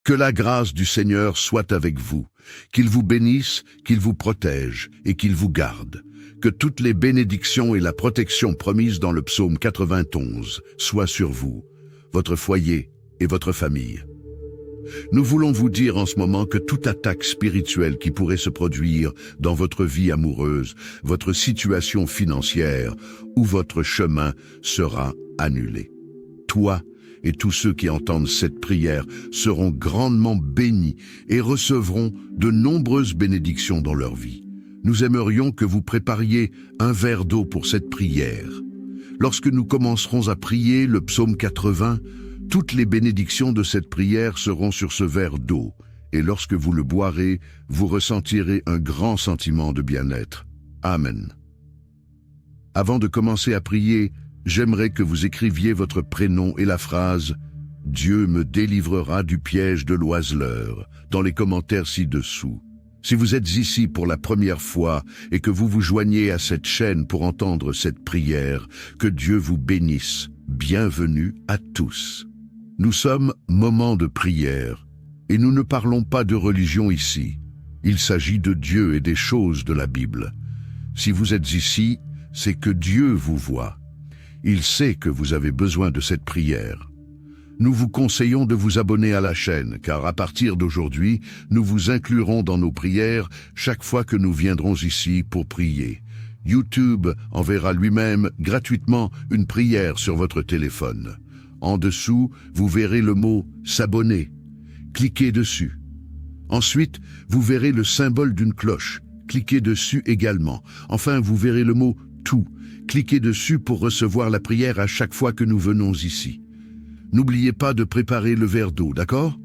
Que la grâce du Seigneur soit avec vous, qu'il vous bénisse, qu'il vous protège et qu'il vous garde. Que toutes les bénédictions et la protection promises dans le psaume 91 soient sur vous, votre foyer et votre famille. Nous voulons vous dire en ce moment que toute attaque spirituelle qui pourrait se produire dans votre vie amoureuse, votre situation financière ou votre chemin sera annulée. Toi et tous ceux qui entendent cette prière seront grandement bénis et recevront de nombreuses bénédictions dans leur vie. Nous aimerions que vous prépariez un verre d'eau pour cette prière. Lorsque nous commencerons à prier le psaume 80, toutes les bénédictions de cette prière seront sur ce verre d'eau, et lorsque vous le boirez, vous ressentirez un grand sentiment de bien-être. Amen. Avant de commencer à prier, j'aimerais que vous écriviez votre prénom et la phrase « Dieu me délivrera du piège de l'oiseleur » dans les commentaires ci-dessous. Si vous êtes ici pour la première fois et que vous vous joignez à cette chaîne pour entendre cette prière, que Dieu vous bénisse. Bienvenue à tous. Nous sommes moment de prière et nous ne parlons pas de religion ici. Il s'agit de Dieu et des choses de la Bible. Si vous êtes ici, c'est que Dieu vous voit. Il sait que vous avez besoin de cette prière. Nous vous conseillons de vous abonner à la chaîne, car à partir d'aujourd'hui, nous vous inclurons dans nos prières chaque fois que nous viendrons ici pour prier. YouTube enverra lui-même gratuitement une prière sur votre téléphone. En dessous, vous verrez le mot « S'abonner ». Cliquez dessus. Ensuite, vous verrez le symbole d'une cloche. Cliquez dessus également. Enfin, vous verrez le mot « Tout ». Cliquez dessus pour recevoir la prière à chaque fois que nous venons ici. N'oubliez pas de préparer le verre d'eau, d'accord?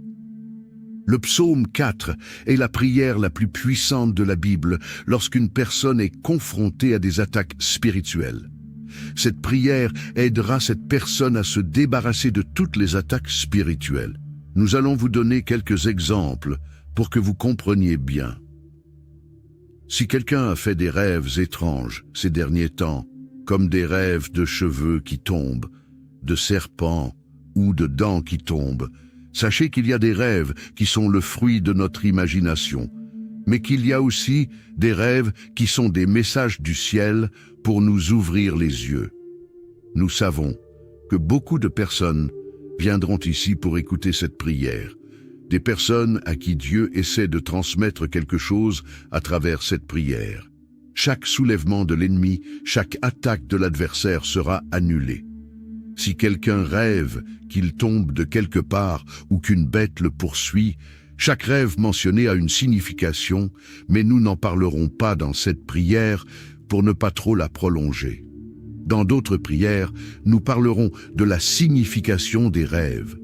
Le psaume 4 est la prière la plus puissante de la Bible lorsqu'une personne est confrontée à des attaques spirituelles. Cette prière aidera cette personne à se débarrasser de toutes les attaques spirituelles. Nous allons vous donner quelques exemples pour que vous compreniez bien. Si quelqu'un a fait des rêves étranges ces derniers temps, comme des rêves de cheveux qui tombent, de serpents ou de dents qui tombent, sachez qu'il y a des rêves qui sont le fruit de notre imagination, mais qu'il y a aussi des rêves qui sont des messages du ciel pour nous ouvrir les yeux. Nous savons que beaucoup de personnes viendront ici pour écouter cette prière, des personnes à qui Dieu essaie de transmettre quelque chose à travers cette prière. Chaque soulèvement de l'ennemi, chaque attaque de l'adversaire sera annulée. Si quelqu'un rêve qu'il tombe de quelque part ou qu'une bête le poursuit, chaque rêve mentionné a une signification, mais nous n'en parlerons pas dans cette prière pour ne pas trop la prolonger. Dans d'autres prières, nous parlerons de la signification des rêves.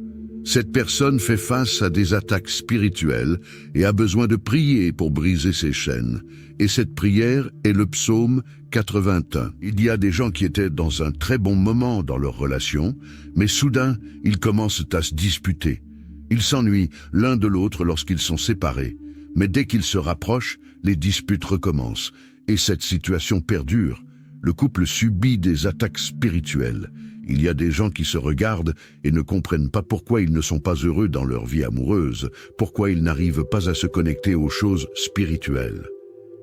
Cette personne fait face à des attaques spirituelles et a besoin de prier pour briser ses chaînes. Et cette prière est le psaume 81. Il y a des gens qui étaient dans un très bon moment dans leur relation, mais soudain, ils commencent à se disputer. Ils s'ennuient l'un de l'autre lorsqu'ils sont séparés, mais dès qu'ils se rapprochent, les disputes recommencent. Et cette situation perdure. Le couple subit des attaques spirituelles. Il y a des gens qui se regardent et ne comprennent pas pourquoi ils ne sont pas heureux dans leur vie amoureuse, pourquoi ils n'arrivent pas à se connecter aux choses spirituelles.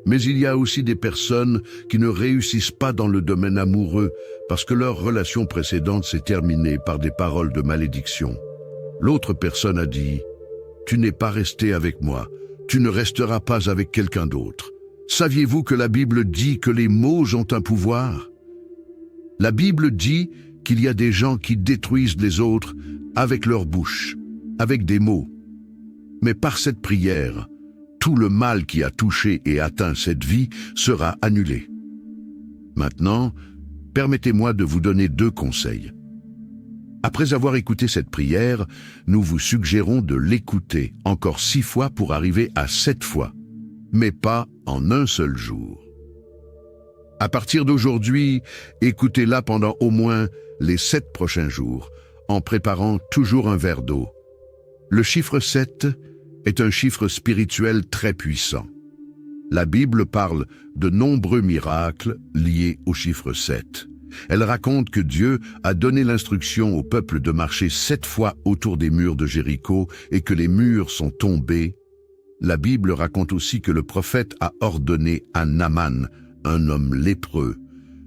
Mais il y a aussi des personnes qui ne réussissent pas dans le domaine amoureux parce que leur relation précédente s'est terminée par des paroles de malédiction. L'autre personne a dit « Tu n'es pas resté avec moi, tu ne resteras pas avec quelqu'un d'autre. » Saviez-vous que la Bible dit que les mots ont un pouvoir? La Bible dit qu'il y a des gens qui détruisent les autres avec leur bouche, avec des mots. Mais par cette prière, tout le mal qui a touché et atteint cette vie sera annulé. Maintenant, permettez-moi de vous donner 2 conseils. Après avoir écouté cette prière, nous vous suggérons de l'écouter encore 6 fois pour arriver à 7 fois, mais pas en un seul jour. À partir d'aujourd'hui, écoutez-la pendant au moins les 7 prochains jours, en préparant toujours un verre d'eau. Le chiffre 7 est un chiffre spirituel très puissant. La Bible parle de nombreux miracles liés au chiffre 7. Elle raconte que Dieu a donné l'instruction au peuple de marcher 7 fois autour des murs de Jéricho et que les murs sont tombés. La Bible raconte aussi que le prophète a ordonné à Naaman, un homme lépreux,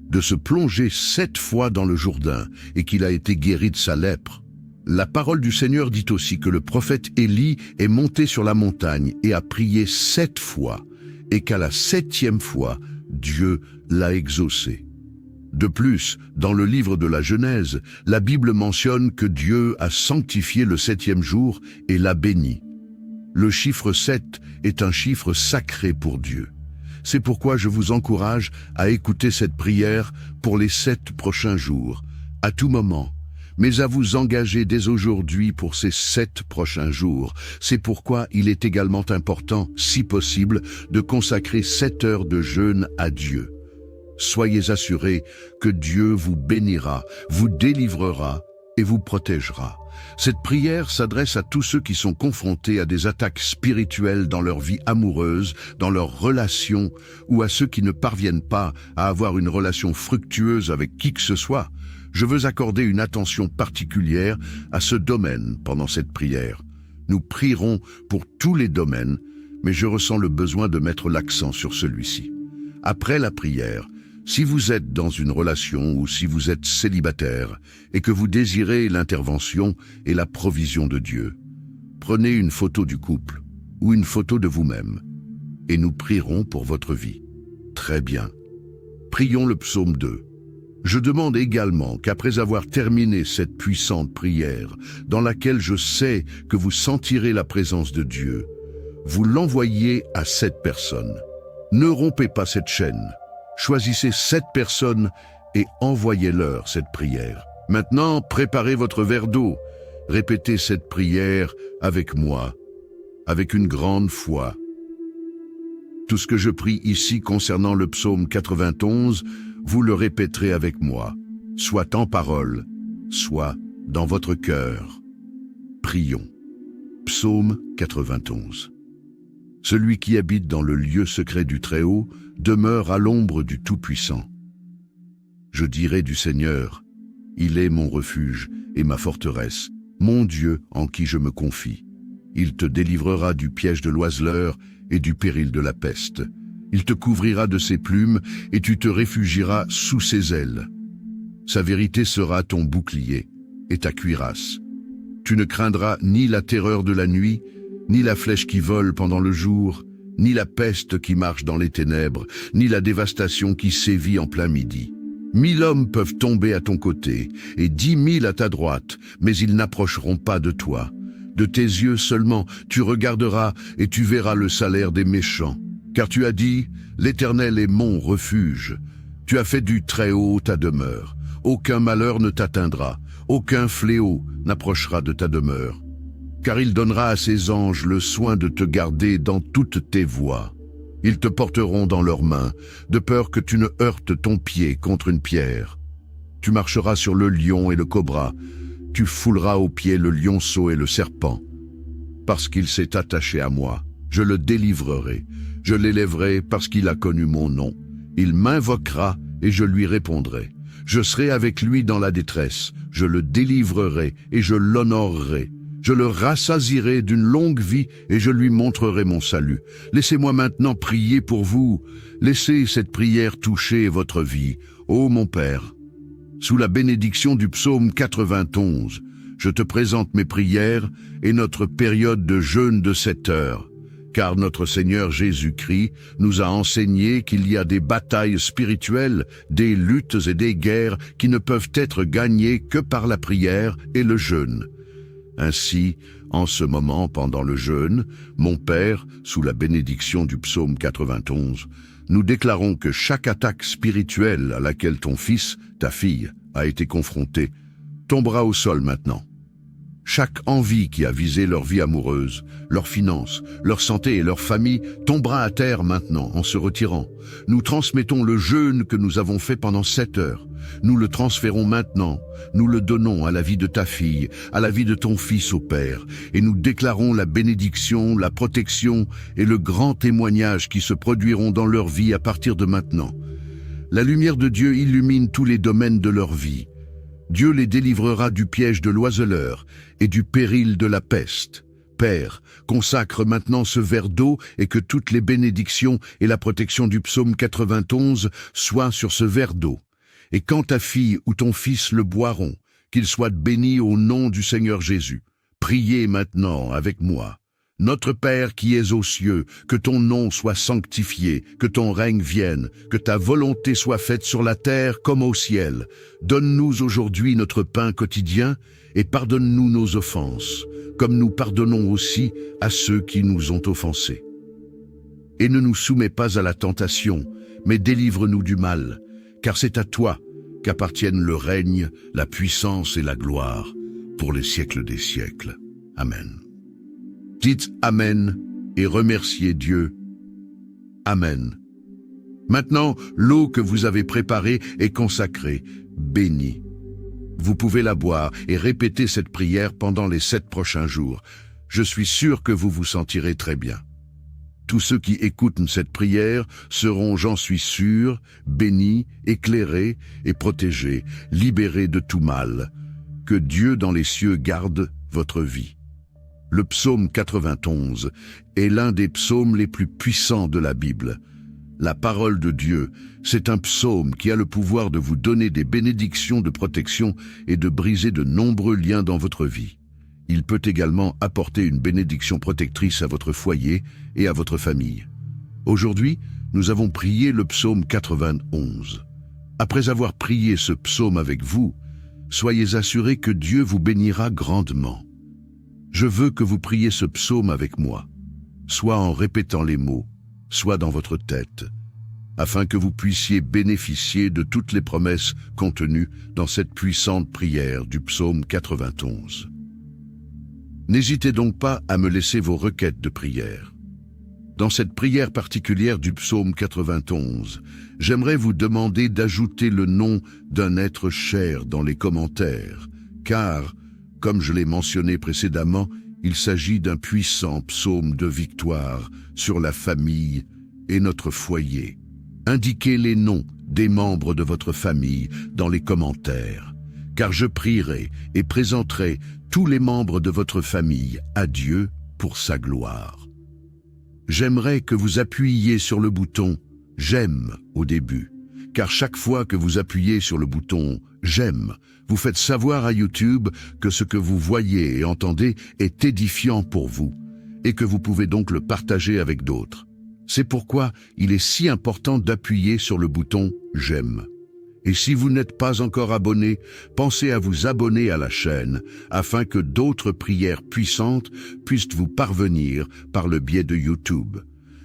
de se plonger 7 fois dans le Jourdain et qu'il a été guéri de sa lèpre. La parole du Seigneur dit aussi que le prophète Élie est monté sur la montagne et a prié 7 fois et qu'à la 7e fois, Dieu l'a exaucé. De plus, dans le livre de la Genèse, la Bible mentionne que Dieu a sanctifié le 7e jour et l'a béni. Le chiffre 7 est un chiffre sacré pour Dieu. C'est pourquoi je vous encourage à écouter cette prière pour les 7 prochains jours, à tout moment, mais à vous engager dès aujourd'hui pour ces 7 prochains jours. C'est pourquoi il est également important, si possible, de consacrer 7 heures de jeûne à Dieu. Soyez assurés que Dieu vous bénira, vous délivrera et vous protégera. Cette prière s'adresse à tous ceux qui sont confrontés à des attaques spirituelles dans leur vie amoureuse, dans leurs relations, ou à ceux qui ne parviennent pas à avoir une relation fructueuse avec qui que ce soit. Je veux accorder une attention particulière à ce domaine pendant cette prière. Nous prierons pour tous les domaines, mais je ressens le besoin de mettre l'accent sur celui-ci. Après la prière, si vous êtes dans une relation ou si vous êtes célibataire et que vous désirez l'intervention et la provision de Dieu, prenez une photo du couple ou une photo de vous-même et nous prierons pour votre vie. Très bien. Prions le psaume 2. Je demande également qu'après avoir terminé cette puissante prière, dans laquelle je sais que vous sentirez la présence de Dieu, vous l'envoyiez à 7 personnes. Ne rompez pas cette chaîne. Choisissez 7 personnes et envoyez-leur cette prière. Maintenant, préparez votre verre d'eau. Répétez cette prière avec moi, avec une grande foi. Tout ce que je prie ici concernant le psaume 91, vous le répéterez avec moi, soit en parole, soit dans votre cœur. Prions. Psaume 91. Celui qui habite dans le lieu secret du Très-Haut demeure à l'ombre du Tout-Puissant. Je dirai du Seigneur, il est mon refuge et ma forteresse, mon Dieu en qui je me confie. Il te délivrera du piège de l'oiseleur et du péril de la peste. Il te couvrira de ses plumes et tu te réfugieras sous ses ailes. Sa vérité sera ton bouclier et ta cuirasse. Tu ne craindras ni la terreur de la nuit, ni la flèche qui vole pendant le jour, ni la peste qui marche dans les ténèbres, ni la dévastation qui sévit en plein midi. 1000 hommes peuvent tomber à ton côté, et 10 000 à ta droite, mais ils n'approcheront pas de toi. De tes yeux seulement, tu regarderas et tu verras le salaire des méchants. Car tu as dit, l'Éternel est mon refuge. Tu as fait du Très-Haut ta demeure. Aucun malheur ne t'atteindra, aucun fléau n'approchera de ta demeure. Car il donnera à ses anges le soin de te garder dans toutes tes voies. Ils te porteront dans leurs mains, de peur que tu ne heurtes ton pied contre une pierre. Tu marcheras sur le lion et le cobra, tu fouleras aux pieds le lionceau et le serpent. Parce qu'il s'est attaché à moi, je le délivrerai, je l'élèverai parce qu'il a connu mon nom. Il m'invoquera et je lui répondrai. Je serai avec lui dans la détresse, je le délivrerai et je l'honorerai. Je le rassasierai d'une longue vie et je lui montrerai mon salut. Laissez-moi maintenant prier pour vous. Laissez cette prière toucher votre vie. Ô mon Père, sous la bénédiction du psaume 91, je te présente mes prières et notre période de jeûne de 7 heures. Car notre Seigneur Jésus-Christ nous a enseigné qu'il y a des batailles spirituelles, des luttes et des guerres qui ne peuvent être gagnées que par la prière et le jeûne. Ainsi, en ce moment, pendant le jeûne, mon Père, sous la bénédiction du psaume 91, nous déclarons que chaque attaque spirituelle à laquelle ton fils, ta fille, a été confronté, tombera au sol maintenant. Chaque envie qui a visé leur vie amoureuse, leurs finances, leur santé et leur famille tombera à terre maintenant en se retirant. Nous transmettons le jeûne que nous avons fait pendant 7 heures. Nous le transférons maintenant. Nous le donnons à la vie de ta fille, à la vie de ton fils au Père. Et nous déclarons la bénédiction, la protection et le grand témoignage qui se produiront dans leur vie à partir de maintenant. La lumière de Dieu illumine tous les domaines de leur vie. Dieu les délivrera du piège de l'oiseleur et du péril de la peste. Père, consacre maintenant ce verre d'eau et que toutes les bénédictions et la protection du psaume 91 soient sur ce verre d'eau. Et quand ta fille ou ton fils le boiront, qu'ils soient bénis au nom du Seigneur Jésus. Priez maintenant avec moi. Notre Père qui es aux cieux, que ton nom soit sanctifié, que ton règne vienne, que ta volonté soit faite sur la terre comme au ciel. Donne-nous aujourd'hui notre pain quotidien et pardonne-nous nos offenses, comme nous pardonnons aussi à ceux qui nous ont offensés. Et ne nous soumets pas à la tentation, mais délivre-nous du mal, car c'est à toi qu'appartiennent le règne, la puissance et la gloire, pour les siècles des siècles. Amen. Dites Amen et remerciez Dieu. Amen. Maintenant, l'eau que vous avez préparée est consacrée, bénie. Vous pouvez la boire et répéter cette prière pendant les 7 prochains jours. Je suis sûr que vous vous sentirez très bien. Tous ceux qui écoutent cette prière seront, j'en suis sûr, bénis, éclairés et protégés, libérés de tout mal. Que Dieu dans les cieux garde votre vie. Le psaume 91 est l'un des psaumes les plus puissants de la Bible. La parole de Dieu, c'est un psaume qui a le pouvoir de vous donner des bénédictions de protection et de briser de nombreux liens dans votre vie. Il peut également apporter une bénédiction protectrice à votre foyer et à votre famille. Aujourd'hui, nous avons prié le psaume 91. Après avoir prié ce psaume avec vous, soyez assurés que Dieu vous bénira grandement. Je veux que vous priez ce psaume avec moi, soit en répétant les mots, soit dans votre tête, afin que vous puissiez bénéficier de toutes les promesses contenues dans cette puissante prière du psaume 91. N'hésitez donc pas à me laisser vos requêtes de prière. Dans cette prière particulière du psaume 91, j'aimerais vous demander d'ajouter le nom d'un être cher dans les commentaires, car, comme je l'ai mentionné précédemment, il s'agit d'un puissant psaume de victoire sur la famille et notre foyer. Indiquez les noms des membres de votre famille dans les commentaires, car je prierai et présenterai tous les membres de votre famille à Dieu pour sa gloire. J'aimerais que vous appuyiez sur le bouton « J'aime » au début, car chaque fois que vous appuyez sur le bouton « J'aime », vous faites savoir à YouTube que ce que vous voyez et entendez est édifiant pour vous, et que vous pouvez donc le partager avec d'autres. C'est pourquoi il est si important d'appuyer sur le bouton « J'aime ». Et si vous n'êtes pas encore abonné, pensez à vous abonner à la chaîne, afin que d'autres prières puissantes puissent vous parvenir par le biais de YouTube.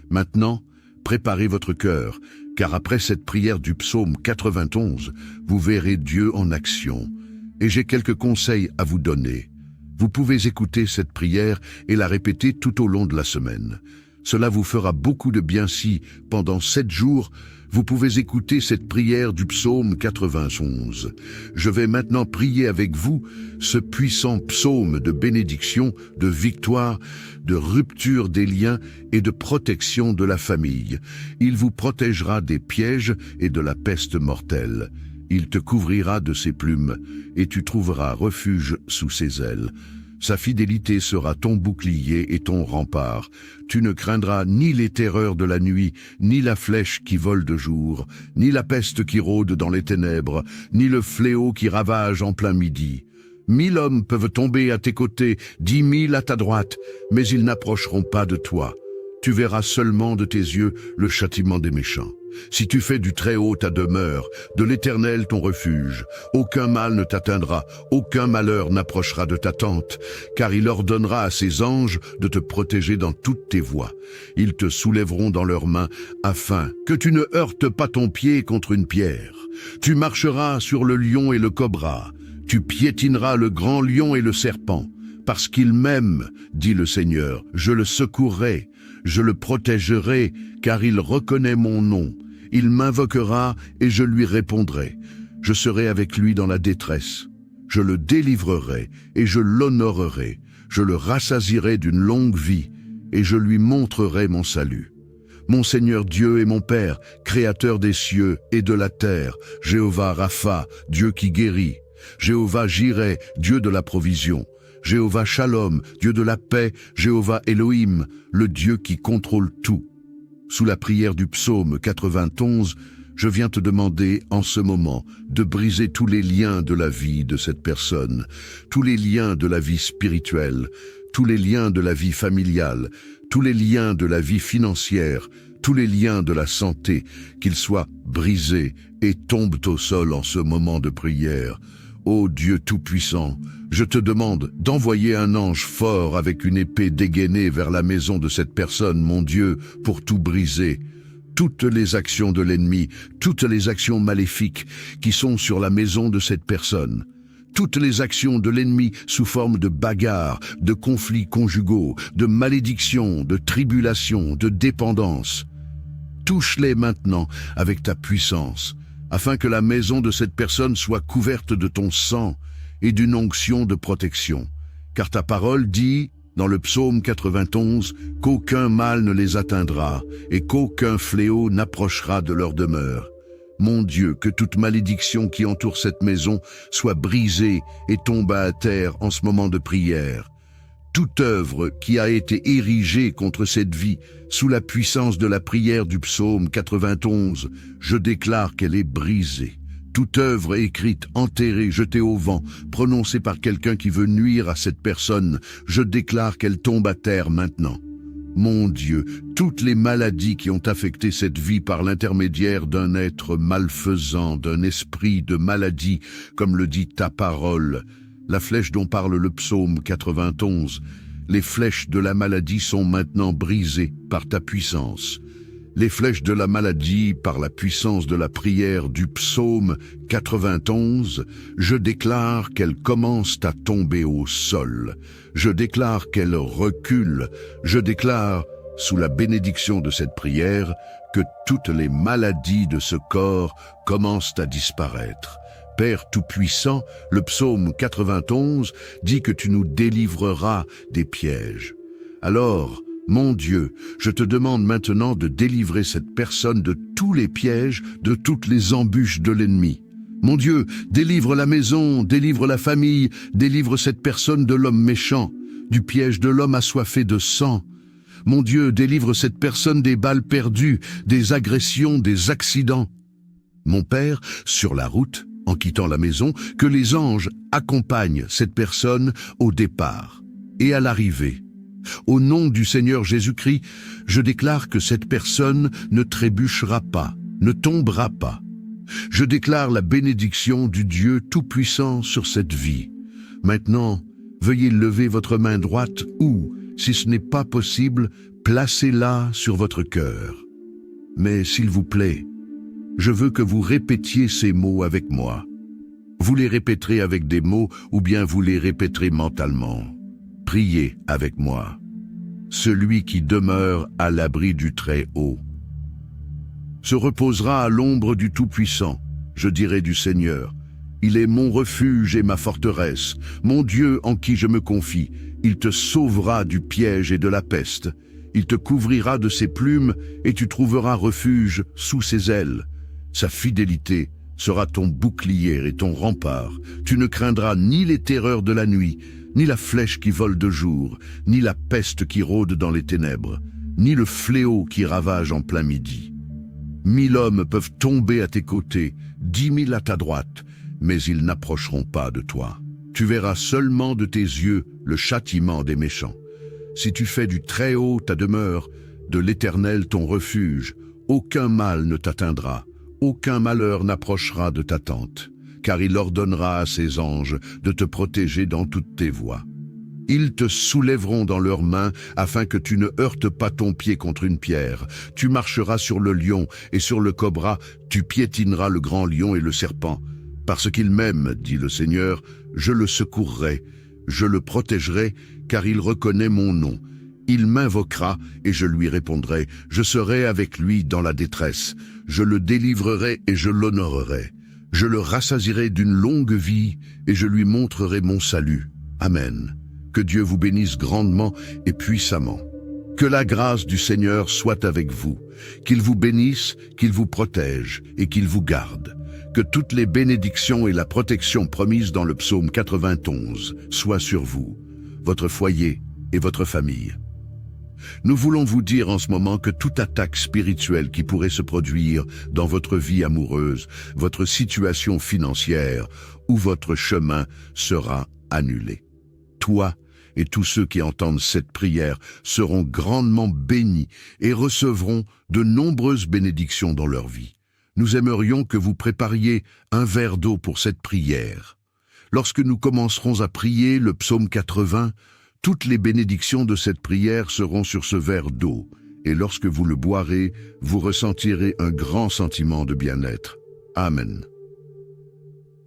Maintenant, préparez votre cœur, car après cette prière du psaume 91, vous verrez Dieu en action. Et j'ai quelques conseils à vous donner. Vous pouvez écouter cette prière et la répéter tout au long de la semaine. Cela vous fera beaucoup de bien si, pendant 7 jours, vous pouvez écouter cette prière du psaume 91. Je vais maintenant prier avec vous ce puissant psaume de bénédiction, de victoire, de rupture des liens et de protection de la famille. Il vous protégera des pièges et de la peste mortelle. Il te couvrira de ses plumes et tu trouveras refuge sous ses ailes. Sa fidélité sera ton bouclier et ton rempart. Tu ne craindras ni les terreurs de la nuit, ni la flèche qui vole de jour, ni la peste qui rôde dans les ténèbres, ni le fléau qui ravage en plein midi. 1000 hommes peuvent tomber à tes côtés, 10 000 à ta droite, mais ils n'approcheront pas de toi. Tu verras seulement de tes yeux le châtiment des méchants. Si tu fais du Très-Haut ta demeure, de l'Éternel ton refuge, aucun mal ne t'atteindra, aucun malheur n'approchera de ta tente, car il ordonnera à ses anges de te protéger dans toutes tes voies. Ils te soulèveront dans leurs mains, afin que tu ne heurtes pas ton pied contre une pierre. Tu marcheras sur le lion et le cobra, tu piétineras le grand lion et le serpent. Parce qu'il m'aime, dit le Seigneur, je le secourrai, je le protégerai, car il reconnaît mon nom. Il m'invoquera et je lui répondrai. Je serai avec lui dans la détresse. Je le délivrerai et je l'honorerai. Je le rassasierai d'une longue vie et je lui montrerai mon salut. Mon Seigneur Dieu et mon Père, Créateur des cieux et de la terre, Jéhovah Rapha, Dieu qui guérit, Jéhovah Jireh, Dieu de la provision, Jéhovah Shalom, Dieu de la paix, Jéhovah Elohim, le Dieu qui contrôle tout. Sous la prière du psaume 91, je viens te demander en ce moment de briser tous les liens de la vie de cette personne, tous les liens de la vie spirituelle, tous les liens de la vie familiale, tous les liens de la vie financière, tous les liens de la santé, qu'ils soient brisés et tombent au sol en ce moment de prière. Ô Dieu Tout-Puissant, je te demande d'envoyer un ange fort avec une épée dégainée vers la maison de cette personne, mon Dieu, pour tout briser. Toutes les actions de l'ennemi, toutes les actions maléfiques qui sont sur la maison de cette personne. Toutes les actions de l'ennemi sous forme de bagarres, de conflits conjugaux, de malédictions, de tribulations, de dépendance. Touche-les maintenant avec ta puissance, afin que la maison de cette personne soit couverte de ton sang et d'une onction de protection. Car ta parole dit, dans le psaume 91, qu'aucun mal ne les atteindra et qu'aucun fléau n'approchera de leur demeure. Mon Dieu, que toute malédiction qui entoure cette maison soit brisée et tombe à terre en ce moment de prière. Toute œuvre qui a été érigée contre cette vie, sous la puissance de la prière du psaume 91, je déclare qu'elle est brisée. Toute œuvre écrite, enterrée, jetée au vent, prononcée par quelqu'un qui veut nuire à cette personne, je déclare qu'elle tombe à terre maintenant. Mon Dieu, toutes les maladies qui ont affecté cette vie par l'intermédiaire d'un être malfaisant, d'un esprit de maladie, comme le dit ta parole, la flèche dont parle le psaume 91, les flèches de la maladie sont maintenant brisées par ta puissance. Les flèches de la maladie, par la puissance de la prière du psaume 91, je déclare qu'elles commencent à tomber au sol. Je déclare qu'elles reculent. Je déclare, sous la bénédiction de cette prière, que toutes les maladies de ce corps commencent à disparaître. Père Tout-Puissant, le psaume 91 dit que tu nous délivreras des pièges. Alors, mon Dieu, je te demande maintenant de délivrer cette personne de tous les pièges, de toutes les embûches de l'ennemi. Mon Dieu, délivre la maison, délivre la famille, délivre cette personne de l'homme méchant, du piège de l'homme assoiffé de sang. Mon Dieu, délivre cette personne des balles perdues, des agressions, des accidents. Mon Père, sur la route, en quittant la maison, que les anges accompagnent cette personne au départ et à l'arrivée. Au nom du Seigneur Jésus-Christ, je déclare que cette personne ne trébuchera pas, ne tombera pas. Je déclare la bénédiction du Dieu Tout-Puissant sur cette vie. Maintenant, veuillez lever votre main droite ou, si ce n'est pas possible, placez-la sur votre cœur. Mais s'il vous plaît, je veux que vous répétiez ces mots avec moi. Vous les répéterez avec des mots ou bien vous les répéterez mentalement. Priez avec moi. Celui qui demeure à l'abri du Très-Haut se reposera à l'ombre du Tout-Puissant. Je dirai du Seigneur, il est mon refuge et ma forteresse, mon Dieu en qui je me confie. Il te sauvera du piège et de la peste. Il te couvrira de ses plumes et tu trouveras refuge sous ses ailes. Sa fidélité sera ton bouclier et ton rempart. Tu ne craindras ni les terreurs de la nuit, ni la flèche qui vole de jour, ni la peste qui rôde dans les ténèbres, ni le fléau qui ravage en plein midi. 1000 hommes peuvent tomber à tes côtés, 10 000 à ta droite, mais ils n'approcheront pas de toi. Tu verras seulement de tes yeux le châtiment des méchants. Si tu fais du Très-Haut ta demeure, de l'Éternel ton refuge, aucun mal ne t'atteindra, aucun malheur n'approchera de ta tente, car il ordonnera à ses anges de te protéger dans toutes tes voies. Ils te soulèveront dans leurs mains afin que tu ne heurtes pas ton pied contre une pierre. Tu marcheras sur le lion et sur le cobra, tu piétineras le grand lion et le serpent. Parce qu'il m'aime, dit le Seigneur, je le secourrai, je le protégerai, car il reconnaît mon nom. Il m'invoquera et je lui répondrai. Je serai avec lui dans la détresse. Je le délivrerai et je l'honorerai. Je le rassasierai d'une longue vie et je lui montrerai mon salut. Amen. Que Dieu vous bénisse grandement et puissamment. Que la grâce du Seigneur soit avec vous, qu'il vous bénisse, qu'il vous protège et qu'il vous garde. Que toutes les bénédictions et la protection promises dans le psaume 91 soient sur vous, votre foyer et votre famille. Nous voulons vous dire en ce moment que toute attaque spirituelle qui pourrait se produire dans votre vie amoureuse, votre situation financière ou votre chemin sera annulée. Toi et tous ceux qui entendent cette prière seront grandement bénis et recevront de nombreuses bénédictions dans leur vie. Nous aimerions que vous prépariez un verre d'eau pour cette prière. Lorsque nous commencerons à prier le psaume 80, toutes les bénédictions de cette prière seront sur ce verre d'eau, et lorsque vous le boirez, vous ressentirez un grand sentiment de bien-être. Amen.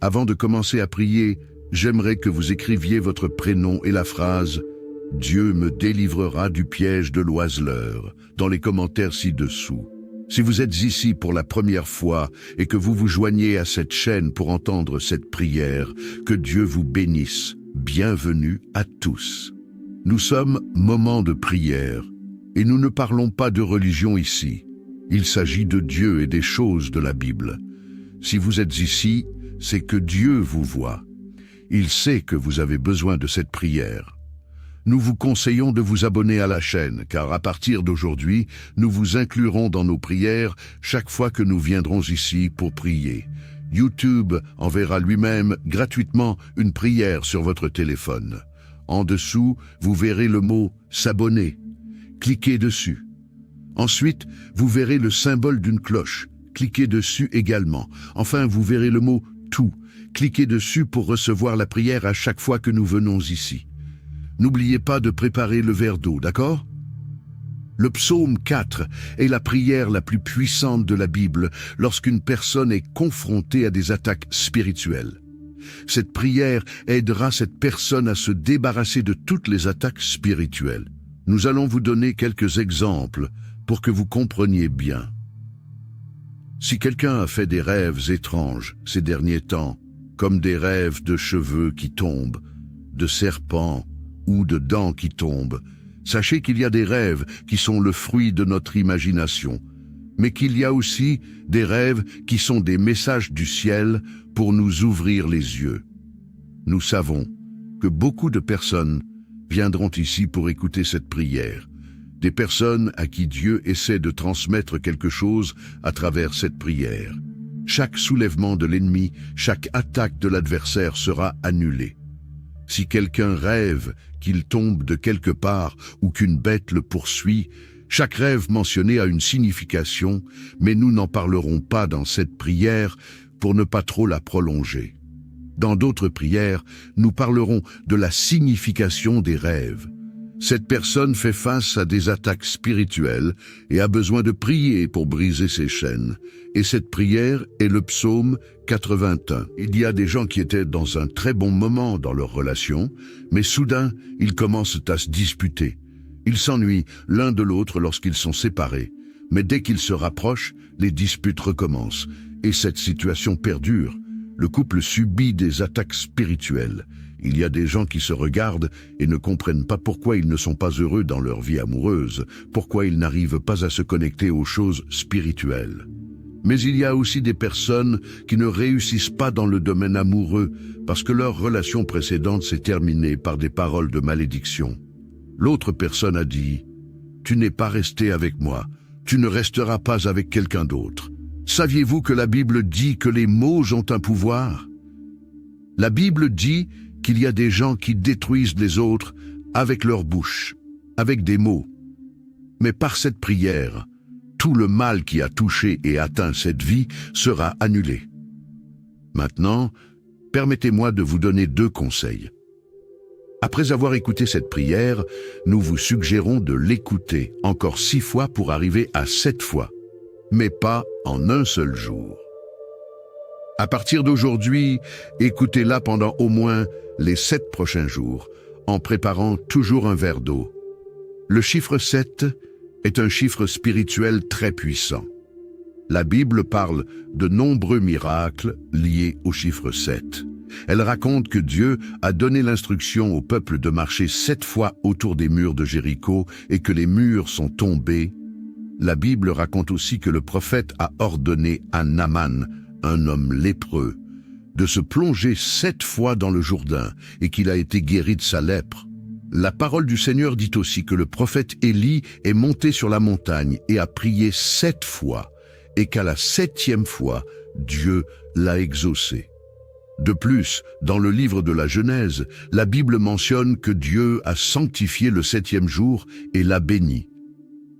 Avant de commencer à prier, j'aimerais que vous écriviez votre prénom et la phrase « Dieu me délivrera du piège de l'oiseleur » dans les commentaires ci-dessous. Si vous êtes ici pour la première fois et que vous vous joignez à cette chaîne pour entendre cette prière, que Dieu vous bénisse. Bienvenue à tous. Nous sommes moment de prière et nous ne parlons pas de religion ici. Il s'agit de Dieu et des choses de la Bible. Si vous êtes ici, c'est que Dieu vous voit. Il sait que vous avez besoin de cette prière. Nous vous conseillons de vous abonner à la chaîne, car à partir d'aujourd'hui, nous vous inclurons dans nos prières chaque fois que nous viendrons ici pour prier. YouTube enverra lui-même gratuitement une prière sur votre téléphone. En dessous, vous verrez le mot « S'abonner ». Cliquez dessus. Ensuite, vous verrez le symbole d'une cloche. Cliquez dessus également. Enfin, vous verrez le mot « Tout ». Cliquez dessus pour recevoir la prière à chaque fois que nous venons ici. N'oubliez pas de préparer le verre d'eau, d'accord? Le psaume 4 est la prière la plus puissante de la Bible lorsqu'une personne est confrontée à des attaques spirituelles. Cette prière aidera cette personne à se débarrasser de toutes les attaques spirituelles. Nous allons vous donner quelques exemples pour que vous compreniez bien. Si quelqu'un a fait des rêves étranges ces derniers temps, comme des rêves de cheveux qui tombent, de serpents ou de dents qui tombent, sachez qu'il y a des rêves qui sont le fruit de notre imagination, mais qu'il y a aussi des rêves qui sont des messages du ciel pour nous ouvrir les yeux. Nous savons que beaucoup de personnes viendront ici pour écouter cette prière, des personnes à qui Dieu essaie de transmettre quelque chose à travers cette prière. Chaque soulèvement de l'ennemi, chaque attaque de l'adversaire sera annulée. Si quelqu'un rêve qu'il tombe de quelque part ou qu'une bête le poursuit, chaque rêve mentionné a une signification, mais nous n'en parlerons pas dans cette prière pour ne pas trop la prolonger. Dans d'autres prières, nous parlerons de la signification des rêves. Cette personne fait face à des attaques spirituelles et a besoin de prier pour briser ses chaînes. Et cette prière est le psaume 81. Il y a des gens qui étaient dans un très bon moment dans leur relation, mais soudain, ils commencent à se disputer. Ils s'ennuient l'un de l'autre lorsqu'ils sont séparés. Mais dès qu'ils se rapprochent, les disputes recommencent. Et cette situation perdure. Le couple subit des attaques spirituelles. Il y a des gens qui se regardent et ne comprennent pas pourquoi ils ne sont pas heureux dans leur vie amoureuse, pourquoi ils n'arrivent pas à se connecter aux choses spirituelles. Mais il y a aussi des personnes qui ne réussissent pas dans le domaine amoureux parce que leur relation précédente s'est terminée par des paroles de malédiction. L'autre personne a dit « Tu n'es pas resté avec moi, tu ne resteras pas avec quelqu'un d'autre. » Saviez-vous que la Bible dit que les mots ont un pouvoir? La Bible dit qu'il y a des gens qui détruisent les autres avec leur bouche, avec des mots. Mais par cette prière, tout le mal qui a touché et atteint cette vie sera annulé. Maintenant, permettez-moi de vous donner 2 conseils. Après avoir écouté cette prière, nous vous suggérons de l'écouter encore 6 fois pour arriver à 7 fois, mais pas en un seul jour. À partir d'aujourd'hui, écoutez-la pendant au moins les 7 prochains jours, en préparant toujours un verre d'eau. Le chiffre 7 est un chiffre spirituel très puissant. La Bible parle de nombreux miracles liés au chiffre 7. Elle raconte que Dieu a donné l'instruction au peuple de marcher 7 fois autour des murs de Jéricho et que les murs sont tombés. La Bible raconte aussi que le prophète a ordonné à Naaman, un homme lépreux, de se plonger 7 fois dans le Jourdain et qu'il a été guéri de sa lèpre. La parole du Seigneur dit aussi que le prophète Élie est monté sur la montagne et a prié 7 fois et qu'à la 7e fois, Dieu l'a exaucé. De plus, dans le livre de la Genèse, la Bible mentionne que Dieu a sanctifié le 7e jour et l'a béni.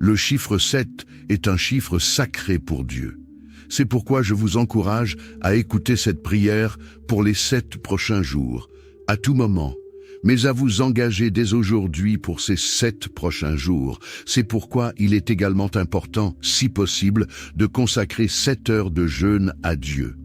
Le chiffre 7 est un chiffre sacré pour Dieu. C'est pourquoi je vous encourage à écouter cette prière pour les 7 prochains jours, à tout moment, mais à vous engager dès aujourd'hui pour ces 7 prochains jours. C'est pourquoi il est également important, si possible, de consacrer 7 heures de jeûne à Dieu.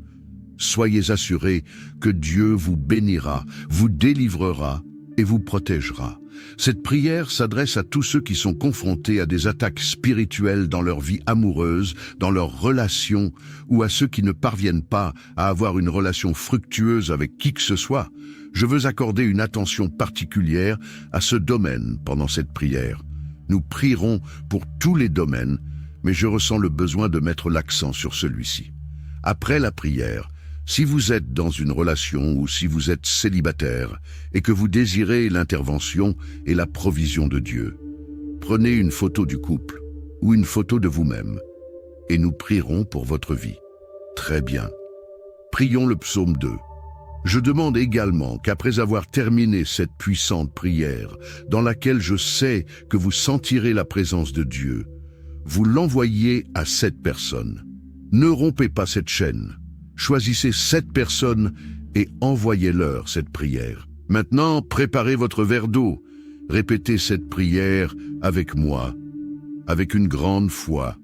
Soyez assurés que Dieu vous bénira, vous délivrera et vous protégera. Cette prière s'adresse à tous ceux qui sont confrontés à des attaques spirituelles dans leur vie amoureuse, dans leurs relations, ou à ceux qui ne parviennent pas à avoir une relation fructueuse avec qui que ce soit. Je veux accorder une attention particulière à ce domaine pendant cette prière. Nous prierons pour tous les domaines, mais je ressens le besoin de mettre l'accent sur celui-ci. Après la prière, si vous êtes dans une relation ou si vous êtes célibataire et que vous désirez l'intervention et la provision de Dieu, prenez une photo du couple ou une photo de vous-même et nous prierons pour votre vie. Très bien. Prions le psaume 2. Je demande également qu'après avoir terminé cette puissante prière, dans laquelle je sais que vous sentirez la présence de Dieu, vous l'envoyiez à 7 personnes. Ne rompez pas cette chaîne. Choisissez 7 personnes et envoyez-leur cette prière. Maintenant, préparez votre verre d'eau. Répétez cette prière avec moi, avec une grande foi.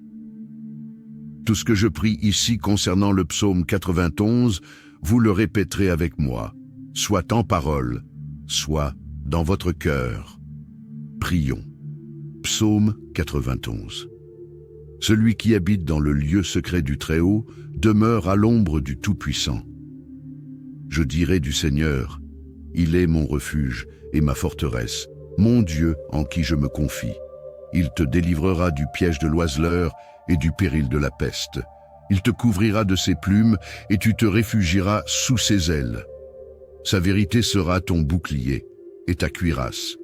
Tout ce que je prie ici concernant le psaume 91, vous le répéterez avec moi, soit en parole, soit dans votre cœur. Prions. Psaume 91. Celui qui habite dans le lieu secret du Très-Haut demeure à l'ombre du Tout-Puissant. Je dirai du Seigneur, il est mon refuge et ma forteresse, mon Dieu en qui je me confie. Il te délivrera du piège de l'oiseleur et du péril de la peste. Il te couvrira de ses plumes et tu te réfugieras sous ses ailes. Sa vérité sera ton bouclier et ta cuirasse.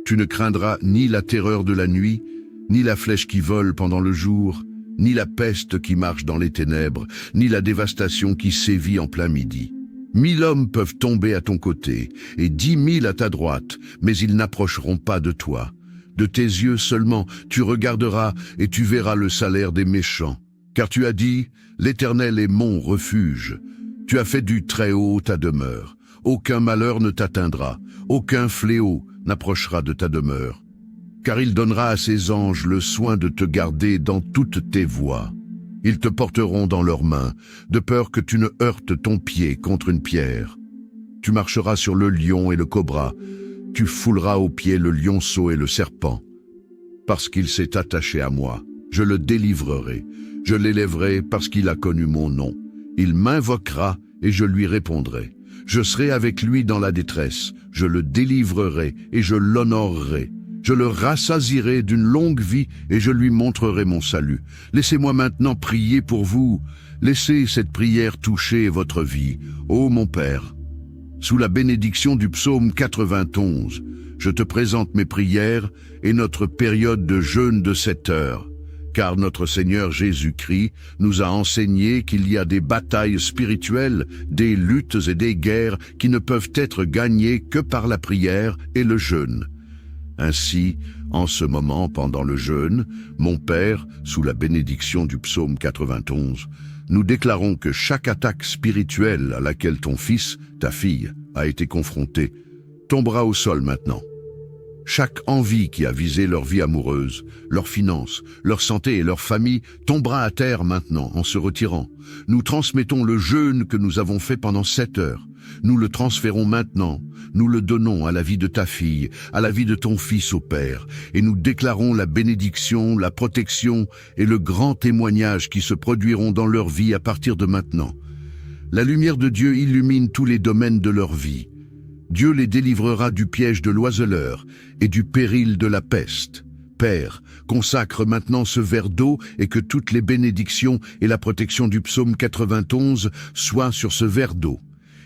Tu ne craindras ni la terreur de la nuit, ni la flèche qui vole pendant le jour, ni la peste qui marche dans les ténèbres, ni la dévastation qui sévit en plein midi. 1000 hommes peuvent tomber à ton côté, et 10 000 à ta droite, mais ils n'approcheront pas de toi. De tes yeux seulement tu regarderas et tu verras le salaire des méchants. Car tu as dit, l'Éternel est mon refuge. Tu as fait du Très-Haut ta demeure. Aucun malheur ne t'atteindra, aucun fléau n'approchera de ta demeure. Car il donnera à ses anges le soin de te garder dans toutes tes voies. Ils te porteront dans leurs mains, de peur que tu ne heurtes ton pied contre une pierre. Tu marcheras sur le lion et le cobra, tu fouleras aux pieds le lionceau et le serpent. Parce qu'il s'est attaché à moi, je le délivrerai, je l'élèverai parce qu'il a connu mon nom. Il m'invoquera et je lui répondrai. Je serai avec lui dans la détresse, je le délivrerai et je l'honorerai. Je le rassasierai d'une longue vie et je lui montrerai mon salut. Laissez-moi maintenant prier pour vous. Laissez cette prière toucher votre vie. Ô mon Père, sous la bénédiction du psaume 91, je te présente mes prières et notre période de jeûne de 7 heures. Car notre Seigneur Jésus-Christ nous a enseigné qu'il y a des batailles spirituelles, des luttes et des guerres qui ne peuvent être gagnées que par la prière et le jeûne. Ainsi, en ce moment, pendant le jeûne, mon Père, sous la bénédiction du psaume 91, nous déclarons que chaque attaque spirituelle à laquelle ton fils, ta fille, a été confronté, tombera au sol maintenant. Chaque envie qui a visé leur vie amoureuse, leurs finances, leur santé et leur famille tombera à terre maintenant en se retirant. Nous transmettons le jeûne que nous avons fait pendant 7 heures. Nous le transférons maintenant. Nous le donnons à la vie de ta fille, à la vie de ton fils au Père, et nous déclarons la bénédiction, la protection et le grand témoignage qui se produiront dans leur vie à partir de maintenant. La lumière de Dieu illumine tous les domaines de leur vie. Dieu les délivrera du piège de l'oiseleur et du péril de la peste. Père, consacre maintenant ce verre d'eau et que toutes les bénédictions et la protection du psaume 91 soient sur ce verre d'eau.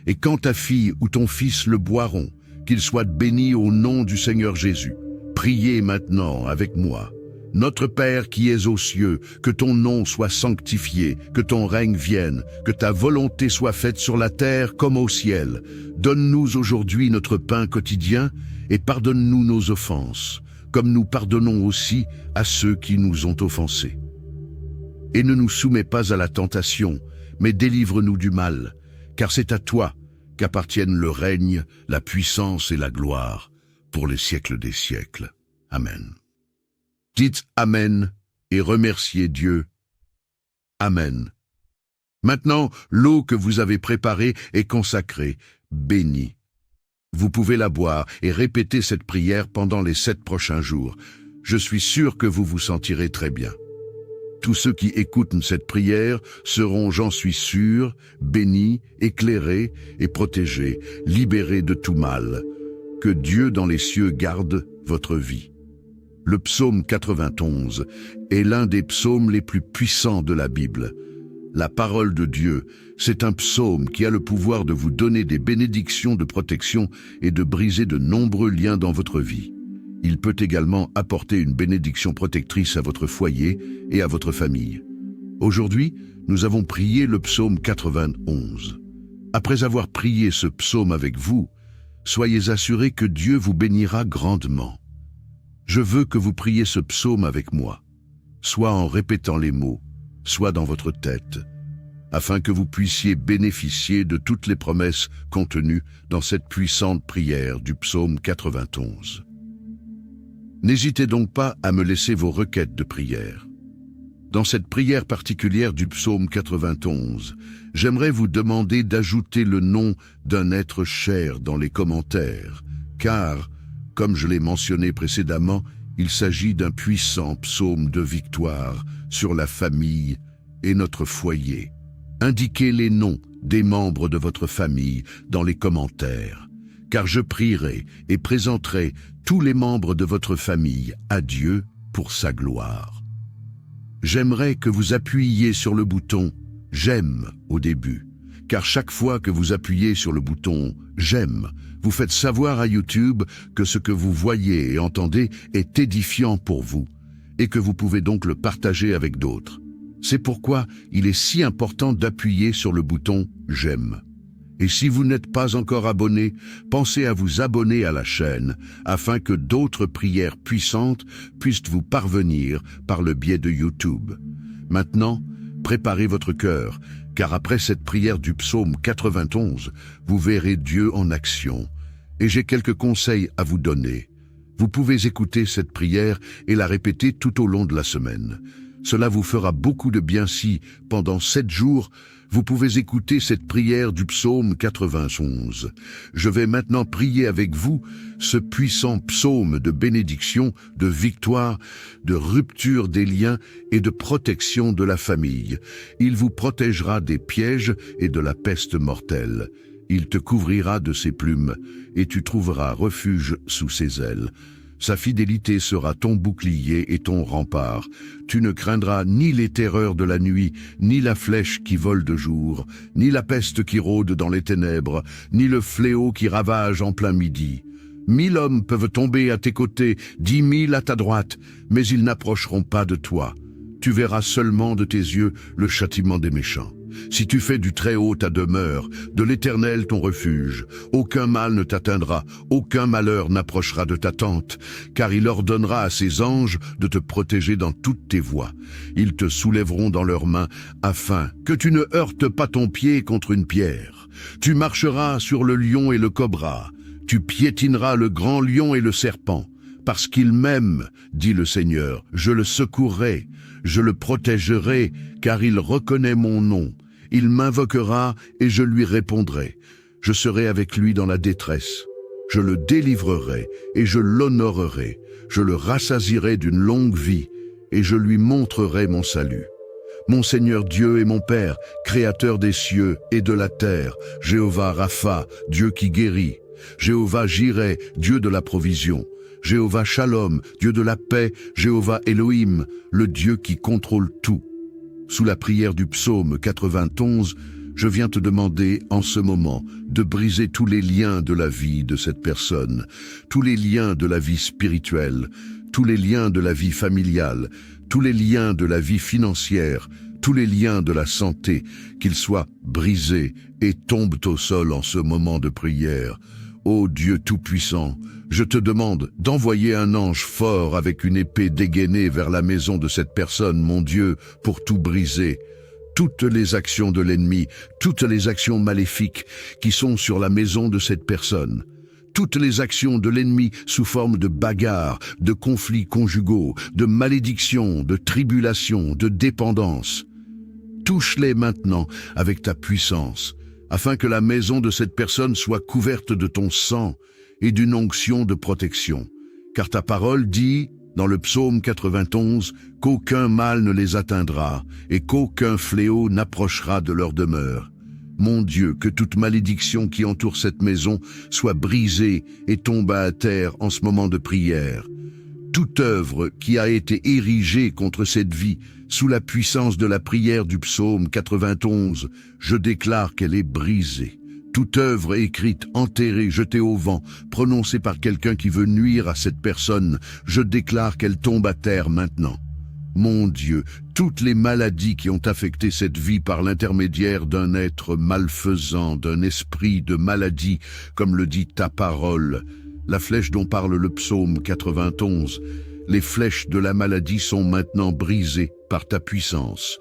Et quand ta fille ou ton fils le boiront, qu'ils soient bénis au nom du Seigneur Jésus. Priez maintenant avec moi. Notre Père qui es aux cieux, que ton nom soit sanctifié, que ton règne vienne, que ta volonté soit faite sur la terre comme au ciel. Donne-nous aujourd'hui notre pain quotidien et pardonne-nous nos offenses, comme nous pardonnons aussi à ceux qui nous ont offensés. Et ne nous soumets pas à la tentation, mais délivre-nous du mal, car c'est à toi qu'appartiennent le règne, la puissance et la gloire, pour les siècles des siècles. Amen. Dites Amen et remerciez Dieu. Amen. Maintenant, l'eau que vous avez préparée est consacrée, bénie. Vous pouvez la boire et répéter cette prière pendant les 7 prochains jours. Je suis sûr que vous vous sentirez très bien. Tous ceux qui écoutent cette prière seront, j'en suis sûr, bénis, éclairés et protégés, libérés de tout mal. Que Dieu dans les cieux garde votre vie. Le psaume 91 est l'un des psaumes les plus puissants de la Bible. La parole de Dieu, c'est un psaume qui a le pouvoir de vous donner des bénédictions de protection et de briser de nombreux liens dans votre vie. Il peut également apporter une bénédiction protectrice à votre foyer et à votre famille. Aujourd'hui, nous avons prié le psaume 91. Après avoir prié ce psaume avec vous, soyez assurés que Dieu vous bénira grandement. Je veux que vous priez ce psaume avec moi, soit en répétant les mots, soit dans votre tête, afin que vous puissiez bénéficier de toutes les promesses contenues dans cette puissante prière du psaume 91. N'hésitez donc pas à me laisser vos requêtes de prière. Dans cette prière particulière du psaume 91, j'aimerais vous demander d'ajouter le nom d'un être cher dans les commentaires, car, comme je l'ai mentionné précédemment, il s'agit d'un puissant psaume de victoire sur la famille et notre foyer. Indiquez les noms des membres de votre famille dans les commentaires, car je prierai et présenterai tous les membres de votre famille à Dieu pour sa gloire. J'aimerais que vous appuyiez sur le bouton « J'aime » au début, car chaque fois que vous appuyez sur le bouton « J'aime », vous faites savoir à YouTube que ce que vous voyez et entendez est édifiant pour vous, et que vous pouvez donc le partager avec d'autres. C'est pourquoi il est si important d'appuyer sur le bouton « J'aime ». Et si vous n'êtes pas encore abonné, pensez à vous abonner à la chaîne, afin que d'autres prières puissantes puissent vous parvenir par le biais de YouTube. Maintenant, préparez votre cœur, car après cette prière du psaume 91, vous verrez Dieu en action. Et j'ai quelques conseils à vous donner. Vous pouvez écouter cette prière et la répéter tout au long de la semaine. Cela vous fera beaucoup de bien si, pendant 7 jours, vous pouvez écouter cette prière du psaume 91. Je vais maintenant prier avec vous ce puissant psaume de bénédiction, de victoire, de rupture des liens et de protection de la famille. Il vous protégera des pièges et de la peste mortelle. Il te couvrira de ses plumes et tu trouveras refuge sous ses ailes. Sa fidélité sera ton bouclier et ton rempart. Tu ne craindras ni les terreurs de la nuit, ni la flèche qui vole de jour, ni la peste qui rôde dans les ténèbres, ni le fléau qui ravage en plein midi. 1000 hommes peuvent tomber à tes côtés, 10 000 à ta droite, mais ils n'approcheront pas de toi. Tu verras seulement de tes yeux le châtiment des méchants. Si tu fais du Très-Haut ta demeure, de l'Éternel ton refuge, aucun mal ne t'atteindra, aucun malheur n'approchera de ta tente, car il ordonnera à ses anges de te protéger dans toutes tes voies. Ils te soulèveront dans leurs mains, afin que tu ne heurtes pas ton pied contre une pierre. Tu marcheras sur le lion et le cobra, tu piétineras le grand lion et le serpent. Parce qu'il m'aime, dit le Seigneur, je le secourrai, je le protégerai, car il reconnaît mon nom. Il m'invoquera et je lui répondrai. Je serai avec lui dans la détresse. Je le délivrerai et je l'honorerai. Je le rassasierai d'une longue vie et je lui montrerai mon salut. Mon Seigneur Dieu et mon Père, Créateur des cieux et de la terre, Jéhovah Rapha, Dieu qui guérit, Jéhovah Jireh, Dieu de la provision, Jéhovah Shalom, Dieu de la paix, Jéhovah Elohim, le Dieu qui contrôle tout. Sous la prière du psaume 91, je viens te demander en ce moment de briser tous les liens de la vie de cette personne, tous les liens de la vie spirituelle, tous les liens de la vie familiale, tous les liens de la vie financière, tous les liens de la santé, qu'ils soient brisés et tombent au sol en ce moment de prière. Ô Dieu Tout-Puissant, je te demande d'envoyer un ange fort avec une épée dégainée vers la maison de cette personne, mon Dieu, pour tout briser. Toutes les actions de l'ennemi, toutes les actions maléfiques qui sont sur la maison de cette personne, toutes les actions de l'ennemi sous forme de bagarres, de conflits conjugaux, de malédictions, de tribulations, de dépendance. Touche-les maintenant avec ta puissance, afin que la maison de cette personne soit couverte de ton sang et d'une onction de protection. Car ta parole dit, dans le psaume 91, qu'aucun mal ne les atteindra et qu'aucun fléau n'approchera de leur demeure. Mon Dieu, que toute malédiction qui entoure cette maison soit brisée et tombe à terre en ce moment de prière. Toute œuvre qui a été érigée contre cette vie, sous la puissance de la prière du psaume 91, je déclare qu'elle est brisée. Toute œuvre écrite, enterrée, jetée au vent, prononcée par quelqu'un qui veut nuire à cette personne, je déclare qu'elle tombe à terre maintenant. Mon Dieu, toutes les maladies qui ont affecté cette vie par l'intermédiaire d'un être malfaisant, d'un esprit de maladie, comme le dit ta parole, la flèche dont parle le psaume 91, les flèches de la maladie sont maintenant brisées par ta puissance.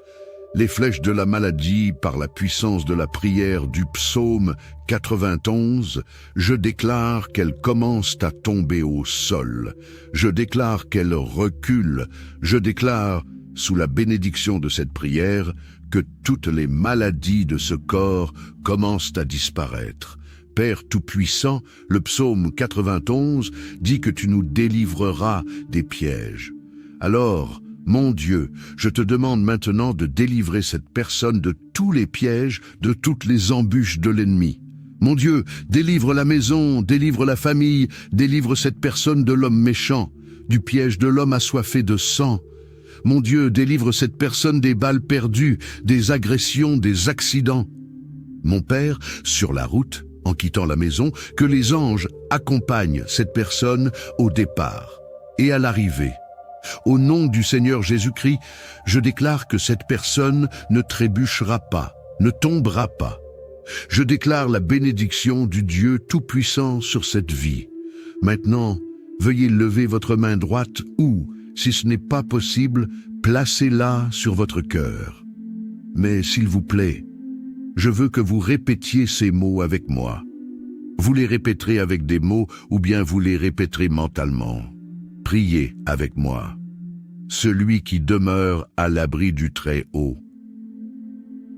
Les flèches de la maladie, par la puissance de la prière du psaume 91, je déclare qu'elles commencent à tomber au sol. Je déclare qu'elles reculent. Je déclare, sous la bénédiction de cette prière, que toutes les maladies de ce corps commencent à disparaître. Père Tout-Puissant, le psaume 91 dit que tu nous délivreras des pièges. Alors, mon Dieu, je te demande maintenant de délivrer cette personne de tous les pièges, de toutes les embûches de l'ennemi. Mon Dieu, délivre la maison, délivre la famille, délivre cette personne de l'homme méchant, du piège de l'homme assoiffé de sang. Mon Dieu, délivre cette personne des balles perdues, des agressions, des accidents. Mon Père, sur la route, en quittant la maison, que les anges accompagnent cette personne au départ et à l'arrivée. Au nom du Seigneur Jésus-Christ, je déclare que cette personne ne trébuchera pas, ne tombera pas. Je déclare la bénédiction du Dieu Tout-Puissant sur cette vie. Maintenant, veuillez lever votre main droite ou, si ce n'est pas possible, placez-la sur votre cœur. Mais s'il vous plaît, je veux que vous répétiez ces mots avec moi. Vous les répéterez avec des mots ou bien vous les répéterez mentalement. Priez avec moi. Celui qui demeure à l'abri du Très-Haut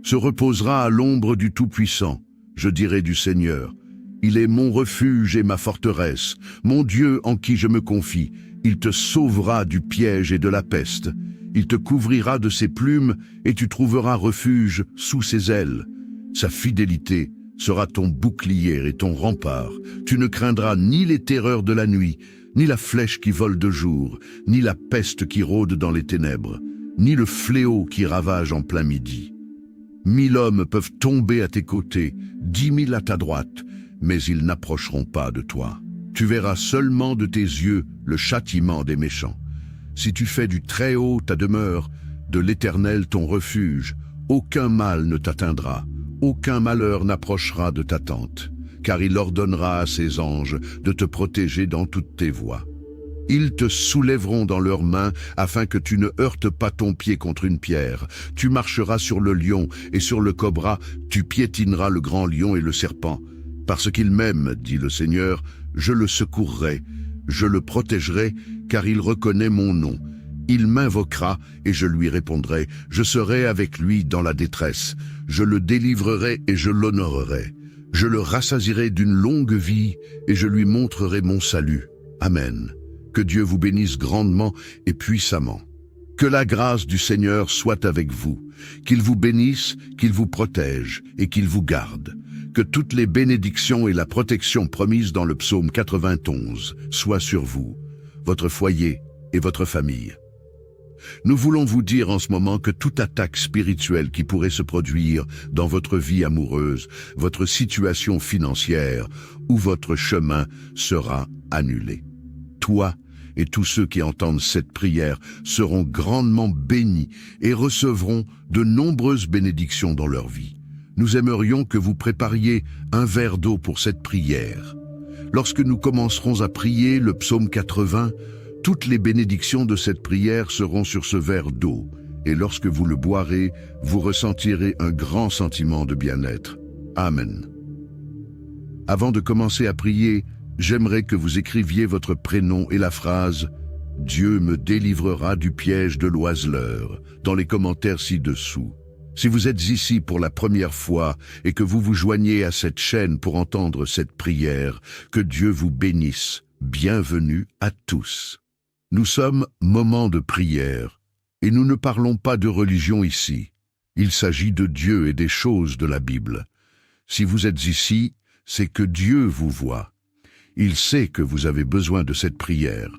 se reposera à l'ombre du Tout-Puissant. Je dirai du Seigneur, il est mon refuge et ma forteresse, mon Dieu en qui je me confie. Il te sauvera du piège et de la peste. Il te couvrira de ses plumes et tu trouveras refuge sous ses ailes. Sa fidélité sera ton bouclier et ton rempart. Tu ne craindras ni les terreurs de la nuit, ni la flèche qui vole de jour, ni la peste qui rôde dans les ténèbres, ni le fléau qui ravage en plein midi. 1000 hommes peuvent tomber à tes côtés, 10 000 à ta droite, mais ils n'approcheront pas de toi. Tu verras seulement de tes yeux le châtiment des méchants. Si tu fais du Très-Haut ta demeure, de l'Éternel ton refuge, aucun mal ne t'atteindra, aucun malheur n'approchera de ta tente, car il ordonnera à ses anges de te protéger dans toutes tes voies. Ils te soulèveront dans leurs mains afin que tu ne heurtes pas ton pied contre une pierre. Tu marcheras sur le lion et sur le cobra, tu piétineras le grand lion et le serpent. Parce qu'il m'aime, dit le Seigneur, je le secourrai, je le protégerai, car il reconnaît mon nom. Il m'invoquera et je lui répondrai. Je serai avec lui dans la détresse. Je le délivrerai et je l'honorerai. Je le rassasierai d'une longue vie et je lui montrerai mon salut. Amen. Que Dieu vous bénisse grandement et puissamment. Que Que la grâce du Seigneur soit avec vous, qu'il vous bénisse, qu'il vous protège et qu'il vous garde. Que toutes les bénédictions et la protection promises dans le psaume 91 soient sur vous, votre foyer et votre famille. Nous voulons vous dire en ce moment que toute attaque spirituelle qui pourrait se produire dans votre vie amoureuse, votre situation financière ou votre chemin sera annulée. Toi et tous ceux qui entendent cette prière seront grandement bénis et recevront de nombreuses bénédictions dans leur vie. Nous aimerions que vous prépariez un verre d'eau pour cette prière. Lorsque nous commencerons à prier le psaume 80, toutes les bénédictions de cette prière seront sur ce verre d'eau, et lorsque vous le boirez, vous ressentirez un grand sentiment de bien-être. Amen. Avant de commencer à prier, j'aimerais que vous écriviez votre prénom et la phrase « Dieu me délivrera du piège de l'oiseleur » dans les commentaires ci-dessous. Si vous êtes ici pour la première fois et que vous vous joignez à cette chaîne pour entendre cette prière, que Dieu vous bénisse. Bienvenue à tous. Nous sommes Moment de prière et nous ne parlons pas de religion ici. Il s'agit de Dieu et des choses de la Bible. Si vous êtes ici, c'est que Dieu vous voit. Il sait que vous avez besoin de cette prière.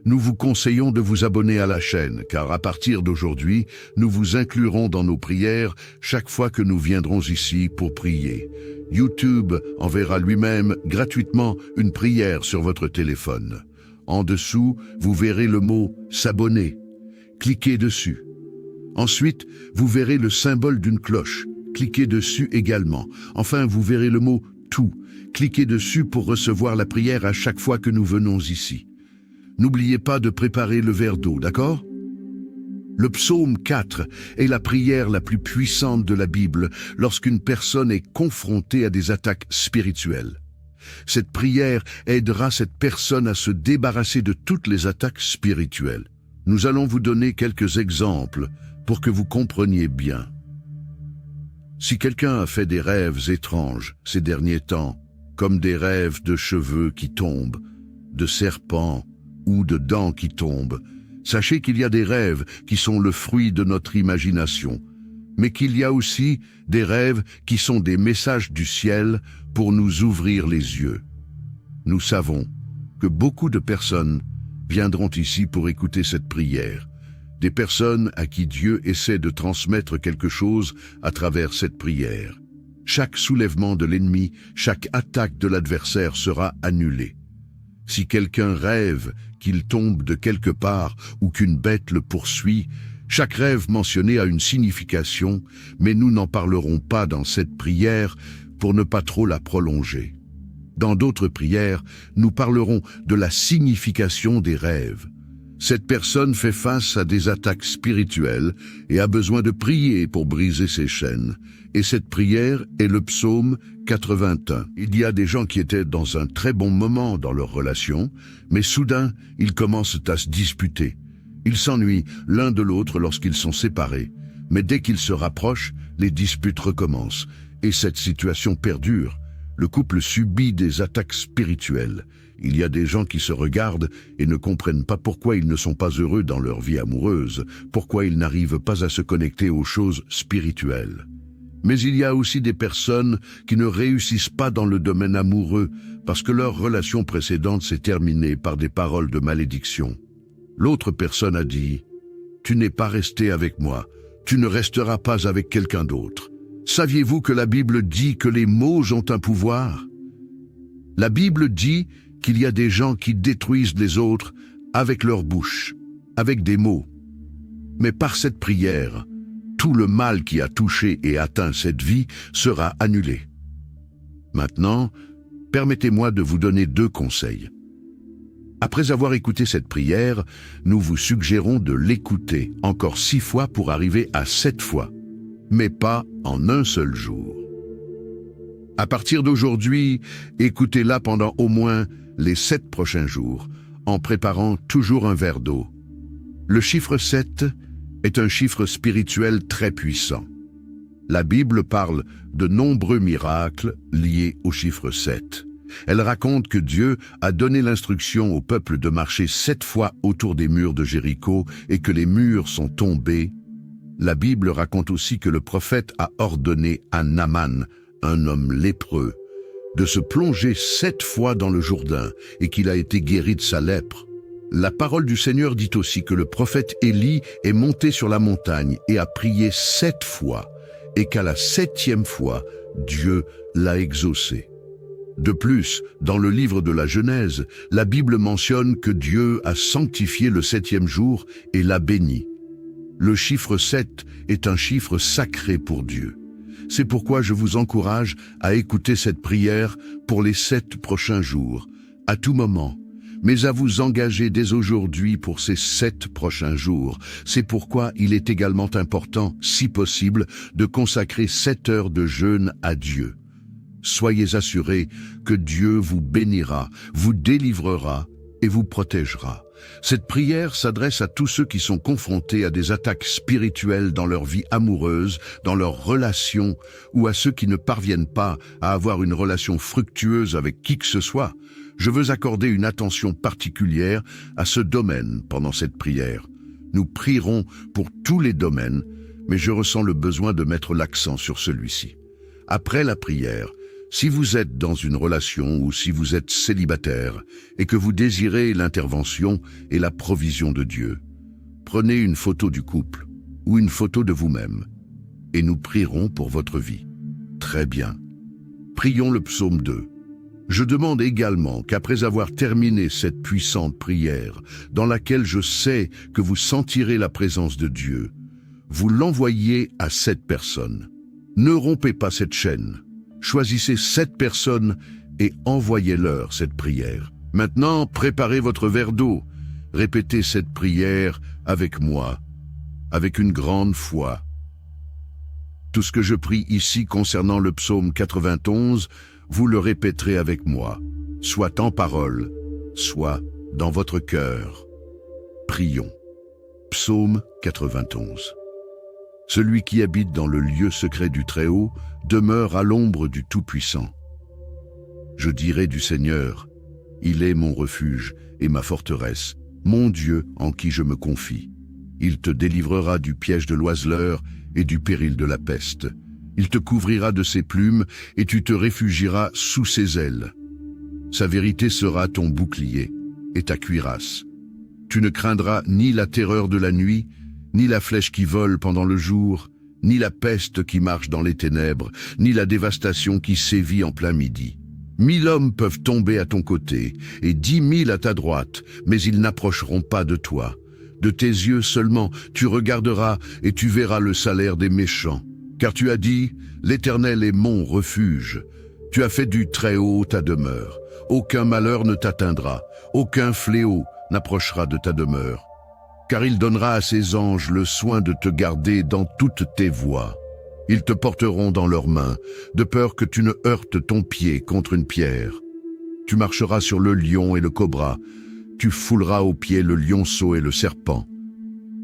Nous vous conseillons de vous abonner à la chaîne, car à partir d'aujourd'hui, nous vous inclurons dans nos prières chaque fois que nous viendrons ici pour prier. YouTube enverra lui-même gratuitement une prière sur votre téléphone. En dessous, vous verrez le mot « S'abonner ». Cliquez dessus. Ensuite, vous verrez le symbole d'une cloche. Cliquez dessus également. Enfin, vous verrez le mot « Tout ». Cliquez dessus pour recevoir la prière à chaque fois que nous venons ici. N'oubliez pas de préparer le verre d'eau, d'accord? Le psaume 4 est la prière la plus puissante de la Bible lorsqu'une personne est confrontée à des attaques spirituelles. Cette prière aidera cette personne à se débarrasser de toutes les attaques spirituelles. Nous allons vous donner quelques exemples pour que vous compreniez bien. Si quelqu'un a fait des rêves étranges ces derniers temps, comme des rêves de cheveux qui tombent, de serpents ou de dents qui tombent, sachez qu'il y a des rêves qui sont le fruit de notre imagination, mais qu'il y a aussi des rêves qui sont des messages du ciel pour nous ouvrir les yeux. Nous savons que beaucoup de personnes viendront ici pour écouter cette prière, des personnes à qui Dieu essaie de transmettre quelque chose à travers cette prière. Chaque soulèvement de l'ennemi, chaque attaque de l'adversaire sera annulée. Si quelqu'un rêve qu'il tombe de quelque part ou qu'une bête le poursuit, chaque rêve mentionné a une signification, mais nous n'en parlerons pas dans cette prière pour ne pas trop la prolonger. Dans d'autres prières, nous parlerons de la signification des rêves. Cette personne fait face à des attaques spirituelles et a besoin de prier pour briser ses chaînes. Et cette prière est le psaume 81. Il y a des gens qui étaient dans un très bon moment dans leur relation, mais soudain, ils commencent à se disputer. Ils s'ennuient l'un de l'autre lorsqu'ils sont séparés. Mais dès qu'ils se rapprochent, les disputes recommencent. Et cette situation perdure. Le couple subit des attaques spirituelles. Il y a des gens qui se regardent et ne comprennent pas pourquoi ils ne sont pas heureux dans leur vie amoureuse, pourquoi ils n'arrivent pas à se connecter aux choses spirituelles. Mais il y a aussi des personnes qui ne réussissent pas dans le domaine amoureux parce que leur relation précédente s'est terminée par des paroles de malédiction. L'autre personne a dit « Tu n'es pas resté avec moi, tu ne resteras pas avec quelqu'un d'autre. » Saviez-vous que la Bible dit que les mots ont un pouvoir? La Bible dit qu'il y a des gens qui détruisent les autres avec leur bouche, avec des mots. Mais par cette prière, tout le mal qui a touché et atteint cette vie sera annulé. Maintenant, permettez-moi de vous donner 2 conseils. Après avoir écouté cette prière, nous vous suggérons de l'écouter encore 6 fois pour arriver à 7 fois, mais pas en un seul jour. À partir d'aujourd'hui, écoutez-la pendant au moins les 7 prochains jours, en préparant toujours un verre d'eau. Le chiffre 7 est un chiffre spirituel très puissant. La Bible parle de nombreux miracles liés au chiffre 7. Elle raconte que Dieu a donné l'instruction au peuple de marcher 7 fois autour des murs de Jéricho et que les murs sont tombés. La Bible raconte aussi que le prophète a ordonné à Naaman, un homme lépreux, de se plonger 7 fois dans le Jourdain et qu'il a été guéri de sa lèpre. La parole du Seigneur dit aussi que le prophète Élie est monté sur la montagne et a prié 7 fois et qu'à la 7e fois, Dieu l'a exaucé. De plus, dans le livre de la Genèse, la Bible mentionne que Dieu a sanctifié le 7e jour et l'a béni. Le chiffre 7 est un chiffre sacré pour Dieu. C'est pourquoi je vous encourage à écouter cette prière pour les 7 prochains jours, à tout moment, mais à vous engager dès aujourd'hui pour ces 7 prochains jours. C'est pourquoi il est également important, si possible, de consacrer 7 heures de jeûne à Dieu. Soyez assurés que Dieu vous bénira, vous délivrera et vous protégera. Cette prière s'adresse à tous ceux qui sont confrontés à des attaques spirituelles dans leur vie amoureuse, dans leurs relations, ou à ceux qui ne parviennent pas à avoir une relation fructueuse avec qui que ce soit. Je veux accorder une attention particulière à ce domaine pendant cette prière. Nous prierons pour tous les domaines, mais je ressens le besoin de mettre l'accent sur celui-ci. Après la prière, si vous êtes dans une relation ou si vous êtes célibataire et que vous désirez l'intervention et la provision de Dieu, prenez une photo du couple ou une photo de vous-même et nous prierons pour votre vie. Très bien. Prions le psaume 2. Je demande également qu'après avoir terminé cette puissante prière, dans laquelle je sais que vous sentirez la présence de Dieu, vous l'envoyiez à 7 personnes. Ne rompez pas cette chaîne. Choisissez 7 personnes et envoyez-leur cette prière. Maintenant, préparez votre verre d'eau. Répétez cette prière avec moi, avec une grande foi. Tout ce que je prie ici concernant le psaume 91, vous le répéterez avec moi, soit en parole, soit dans votre cœur. Prions. Psaume 91. Celui qui habite dans le lieu secret du Très-Haut demeure à l'ombre du Tout-Puissant. Je dirai du Seigneur, il est mon refuge et ma forteresse, mon Dieu en qui je me confie. Il te délivrera du piège de l'oiseleur et du péril de la peste. Il te couvrira de ses plumes et tu te réfugieras sous ses ailes. Sa vérité sera ton bouclier et ta cuirasse. Tu ne craindras ni la terreur de la nuit, ni la flèche qui vole pendant le jour, ni la peste qui marche dans les ténèbres, ni la dévastation qui sévit en plein midi. 1000 hommes peuvent tomber à ton côté, et 10 000 à ta droite, mais ils n'approcheront pas de toi. De tes yeux seulement, tu regarderas et tu verras le salaire des méchants. Car tu as dit, l'Éternel est mon refuge. Tu as fait du Très-Haut ta demeure. Aucun malheur ne t'atteindra, aucun fléau n'approchera de ta demeure. Car il donnera à ses anges le soin de te garder dans toutes tes voies. Ils te porteront dans leurs mains, de peur que tu ne heurtes ton pied contre une pierre. Tu marcheras sur le lion et le cobra, tu fouleras aux pieds le lionceau et le serpent.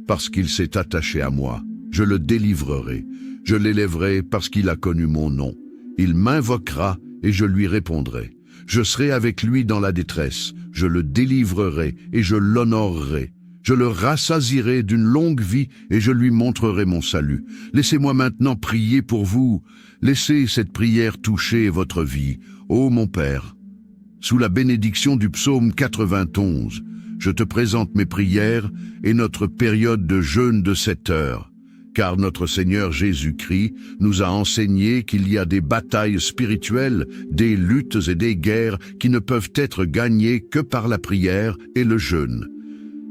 Parce qu'il s'est attaché à moi, je le délivrerai, je l'élèverai parce qu'il a connu mon nom. Il m'invoquera et je lui répondrai. Je serai avec lui dans la détresse, je le délivrerai et je l'honorerai. Je le rassasierai d'une longue vie et je lui montrerai mon salut. Laissez-moi maintenant prier pour vous. Laissez cette prière toucher votre vie. Ô mon Père, sous la bénédiction du psaume 91, je te présente mes prières et notre période de jeûne de 7 heures. Car notre Seigneur Jésus-Christ nous a enseigné qu'il y a des batailles spirituelles, des luttes et des guerres qui ne peuvent être gagnées que par la prière et le jeûne.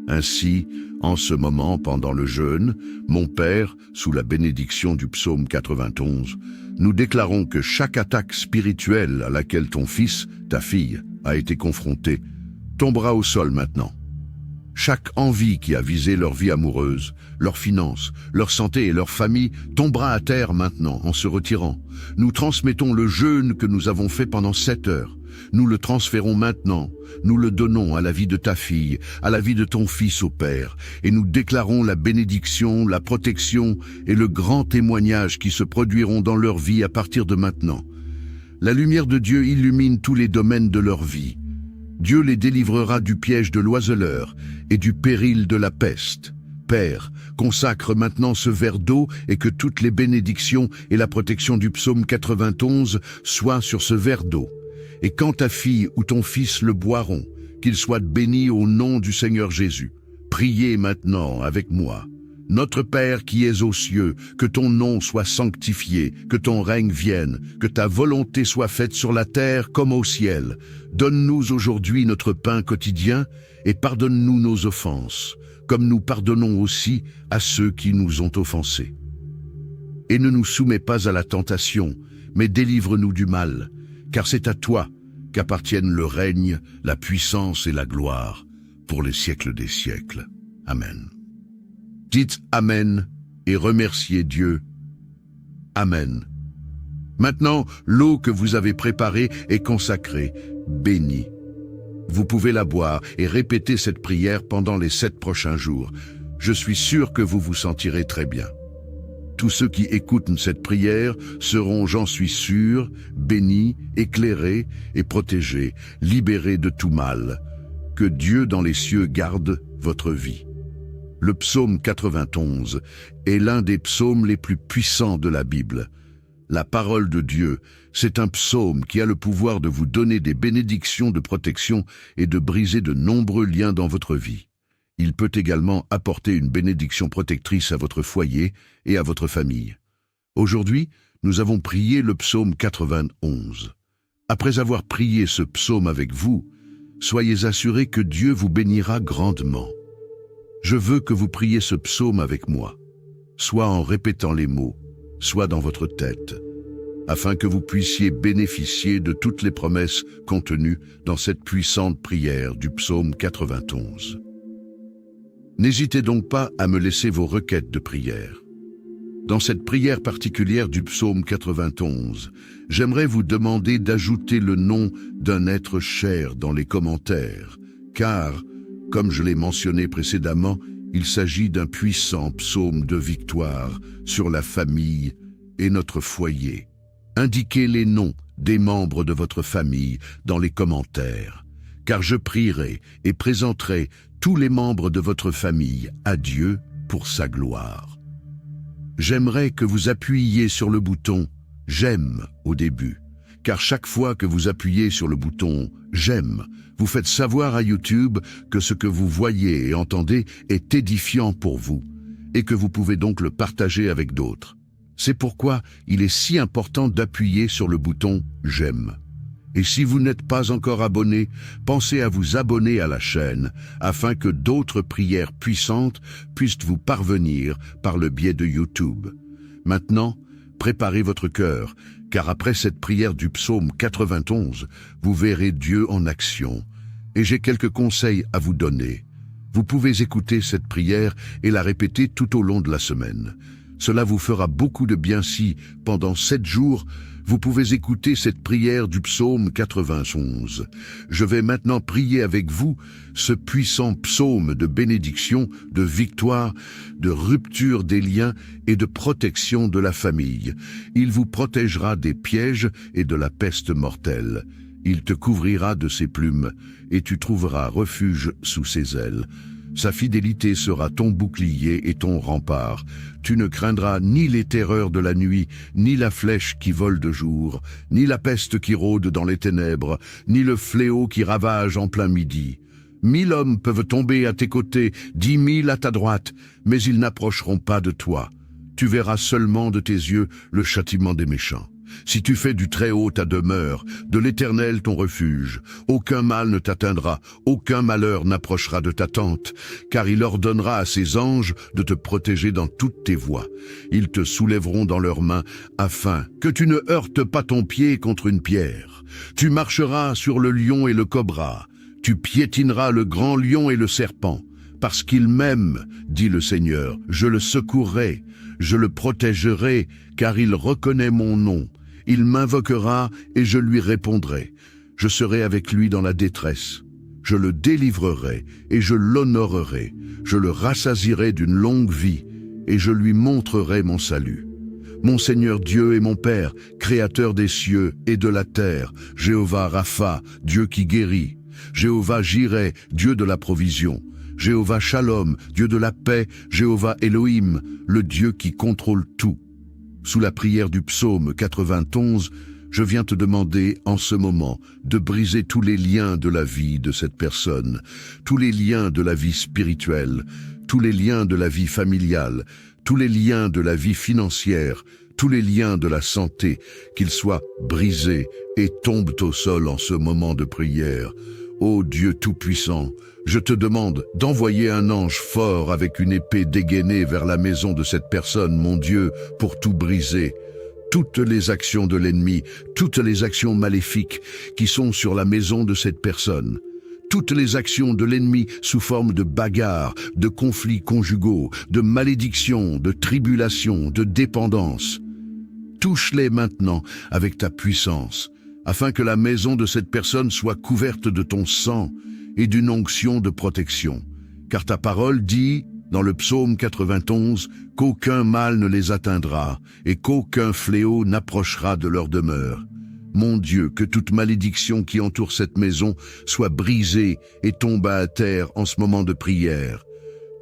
Ainsi, en ce moment, pendant le jeûne, mon Père, sous la bénédiction du psaume 91, nous déclarons que chaque attaque spirituelle à laquelle ton fils, ta fille, a été confronté, tombera au sol maintenant. Chaque envie qui a visé leur vie amoureuse, leurs finances, leur santé et leur famille tombera à terre maintenant en se retirant. Nous transmettons le jeûne que nous avons fait pendant 7 heures. Nous le transférons maintenant, nous le donnons à la vie de ta fille, à la vie de ton fils, ô Père, et nous déclarons la bénédiction, la protection et le grand témoignage qui se produiront dans leur vie à partir de maintenant. La lumière de Dieu illumine tous les domaines de leur vie. Dieu les délivrera du piège de l'oiseleur et du péril de la peste. Père, consacre maintenant ce verre d'eau et que toutes les bénédictions et la protection du psaume 91 soient sur ce verre d'eau. Et quand ta fille ou ton fils le boiront, qu'ils soient bénis au nom du Seigneur Jésus. Priez maintenant avec moi. Notre Père qui es aux cieux, que ton nom soit sanctifié, que ton règne vienne, que ta volonté soit faite sur la terre comme au ciel. Donne-nous aujourd'hui notre pain quotidien et pardonne-nous nos offenses, comme nous pardonnons aussi à ceux qui nous ont offensés. Et ne nous soumets pas à la tentation, mais délivre-nous du mal, car c'est à toi qu'appartiennent le règne, la puissance et la gloire, pour les siècles des siècles. Amen. Dites Amen et remerciez Dieu. Amen. Maintenant, l'eau que vous avez préparée est consacrée, bénie. Vous pouvez la boire et répéter cette prière pendant les 7 prochains jours. Je suis sûr que vous vous sentirez très bien. Tous ceux qui écoutent cette prière seront, j'en suis sûr, bénis, éclairés et protégés, libérés de tout mal. Que Dieu dans les cieux garde votre vie. Le psaume 91 est l'un des psaumes les plus puissants de la Bible. La parole de Dieu, c'est un psaume qui a le pouvoir de vous donner des bénédictions de protection et de briser de nombreux liens dans votre vie. Il peut également apporter une bénédiction protectrice à votre foyer et à votre famille. Aujourd'hui, nous avons prié le psaume 91. Après avoir prié ce psaume avec vous, soyez assurés que Dieu vous bénira grandement. Je veux que vous priez ce psaume avec moi, soit en répétant les mots, soit dans votre tête, afin que vous puissiez bénéficier de toutes les promesses contenues dans cette puissante prière du psaume 91. N'hésitez donc pas à me laisser vos requêtes de prière. Dans cette prière particulière du psaume 91, j'aimerais vous demander d'ajouter le nom d'un être cher dans les commentaires, car, comme je l'ai mentionné précédemment, il s'agit d'un puissant psaume de victoire sur la famille et notre foyer. Indiquez les noms des membres de votre famille dans les commentaires, car je prierai et présenterai tous les membres de votre famille à Dieu pour sa gloire. J'aimerais que vous appuyiez sur le bouton « J'aime » au début, car chaque fois que vous appuyez sur le bouton « J'aime », vous faites savoir à YouTube que ce que vous voyez et entendez est édifiant pour vous, et que vous pouvez donc le partager avec d'autres. C'est pourquoi il est si important d'appuyer sur le bouton « J'aime ». Et si vous n'êtes pas encore abonné, pensez à vous abonner à la chaîne, afin que d'autres prières puissantes puissent vous parvenir par le biais de YouTube. Maintenant, préparez votre cœur, car après cette prière du psaume 91, vous verrez Dieu en action. Et j'ai quelques conseils à vous donner. Vous pouvez écouter cette prière et la répéter tout au long de la semaine. Cela vous fera beaucoup de bien si, pendant 7 jours, vous pouvez écouter cette prière du psaume 91. Je vais maintenant prier avec vous ce puissant psaume de bénédiction, de victoire, de rupture des liens et de protection de la famille. Il vous protégera des pièges et de la peste mortelle. Il te couvrira de ses plumes et tu trouveras refuge sous ses ailes. Sa fidélité sera ton bouclier et ton rempart. Tu ne craindras ni les terreurs de la nuit, ni la flèche qui vole de jour, ni la peste qui rôde dans les ténèbres, ni le fléau qui ravage en plein midi. 1000 hommes peuvent tomber à tes côtés, 10 000 à ta droite, mais ils n'approcheront pas de toi. Tu verras seulement de tes yeux le châtiment des méchants. Si tu fais du Très-Haut ta demeure, de l'Éternel ton refuge, aucun mal ne t'atteindra, aucun malheur n'approchera de ta tente, car il ordonnera à ses anges de te protéger dans toutes tes voies. Ils te soulèveront dans leurs mains, afin que tu ne heurtes pas ton pied contre une pierre. Tu marcheras sur le lion et le cobra, tu piétineras le grand lion et le serpent. Parce qu'il m'aime, dit le Seigneur, je le secourrai, je le protégerai, car il reconnaît mon nom. Il m'invoquera et je lui répondrai. Je serai avec lui dans la détresse. Je le délivrerai et je l'honorerai. Je le rassasierai d'une longue vie et je lui montrerai mon salut. Mon Seigneur Dieu et mon Père, Créateur des cieux et de la terre, Jéhovah Rapha, Dieu qui guérit, Jéhovah Jireh, Dieu de la provision, Jéhovah Shalom, Dieu de la paix, Jéhovah Elohim, le Dieu qui contrôle tout. Sous la prière du psaume 91, je viens te demander en ce moment de briser tous les liens de la vie de cette personne, tous les liens de la vie spirituelle, tous les liens de la vie familiale, tous les liens de la vie financière, tous les liens de la santé, qu'ils soient brisés et tombent au sol en ce moment de prière. Ô Dieu Tout-Puissant, je te demande d'envoyer un ange fort avec une épée dégainée vers la maison de cette personne, mon Dieu, pour tout briser. Toutes les actions de l'ennemi, toutes les actions maléfiques qui sont sur la maison de cette personne, toutes les actions de l'ennemi sous forme de bagarres, de conflits conjugaux, de malédictions, de tribulations, de dépendance. Touche-les maintenant avec ta puissance, afin que la maison de cette personne soit couverte de ton sang et d'une onction de protection. Car ta parole dit, dans le psaume 91, qu'aucun mal ne les atteindra et qu'aucun fléau n'approchera de leur demeure. Mon Dieu, que toute malédiction qui entoure cette maison soit brisée et tombe à terre en ce moment de prière.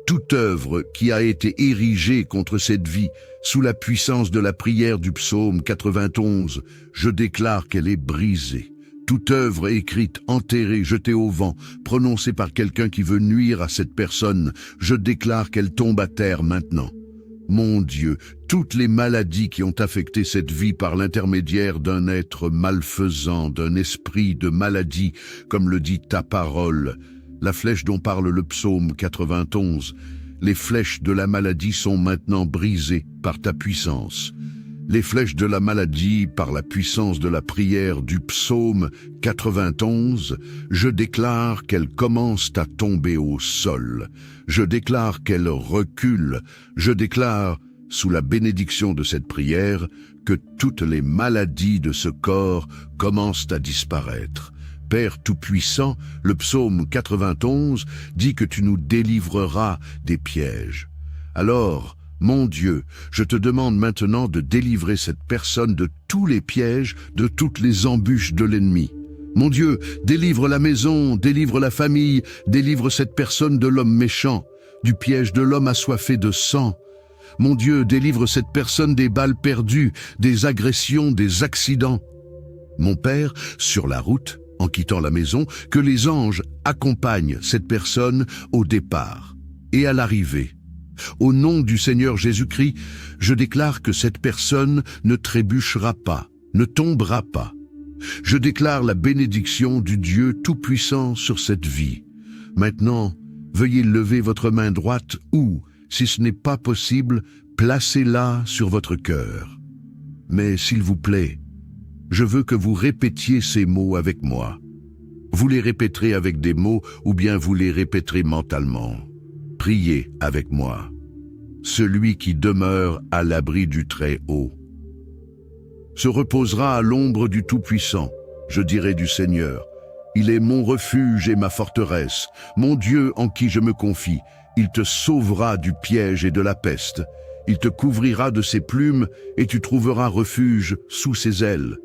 Toute œuvre qui a été érigée contre cette vie, sous la puissance de la prière du psaume 91, je déclare qu'elle est brisée. Toute œuvre écrite, enterrée, jetée au vent, prononcée par quelqu'un qui veut nuire à cette personne, je déclare qu'elle tombe à terre maintenant. Mon Dieu, toutes les maladies qui ont affecté cette vie par l'intermédiaire d'un être malfaisant, d'un esprit de maladie, comme le dit ta parole, la flèche dont parle le psaume 91, les flèches de la maladie sont maintenant brisées par ta puissance. Les flèches de la maladie, par la puissance de la prière du psaume 91, je déclare qu'elles commencent à tomber au sol. Je déclare qu'elles reculent. Je déclare, sous la bénédiction de cette prière, que toutes les maladies de ce corps commencent à disparaître. Père Tout-Puissant, le psaume 91 dit que tu nous délivreras des pièges. Alors, mon Dieu, je te demande maintenant de délivrer cette personne de tous les pièges, de toutes les embûches de l'ennemi. Mon Dieu, délivre la maison, délivre la famille, délivre cette personne de l'homme méchant, du piège de l'homme assoiffé de sang. Mon Dieu, délivre cette personne des balles perdues, des agressions, des accidents. Mon Père, sur la route, en quittant la maison, que les anges accompagnent cette personne au départ et à l'arrivée. Au nom du Seigneur Jésus-Christ, je déclare que cette personne ne trébuchera pas, ne tombera pas. Je déclare la bénédiction du Dieu Tout-Puissant sur cette vie. Maintenant, veuillez lever votre main droite ou, si ce n'est pas possible, placez-la sur votre cœur. Mais s'il vous plaît, je veux que vous répétiez ces mots avec moi. Vous les répéterez avec des mots ou bien vous les répéterez mentalement. Priez avec moi. Celui qui demeure à l'abri du Très-Haut se reposera à l'ombre du Tout-Puissant. Je dirai du Seigneur, il est mon refuge et ma forteresse, mon Dieu en qui je me confie. Il te sauvera du piège et de la peste. Il te couvrira de ses plumes et tu trouveras refuge sous ses ailes.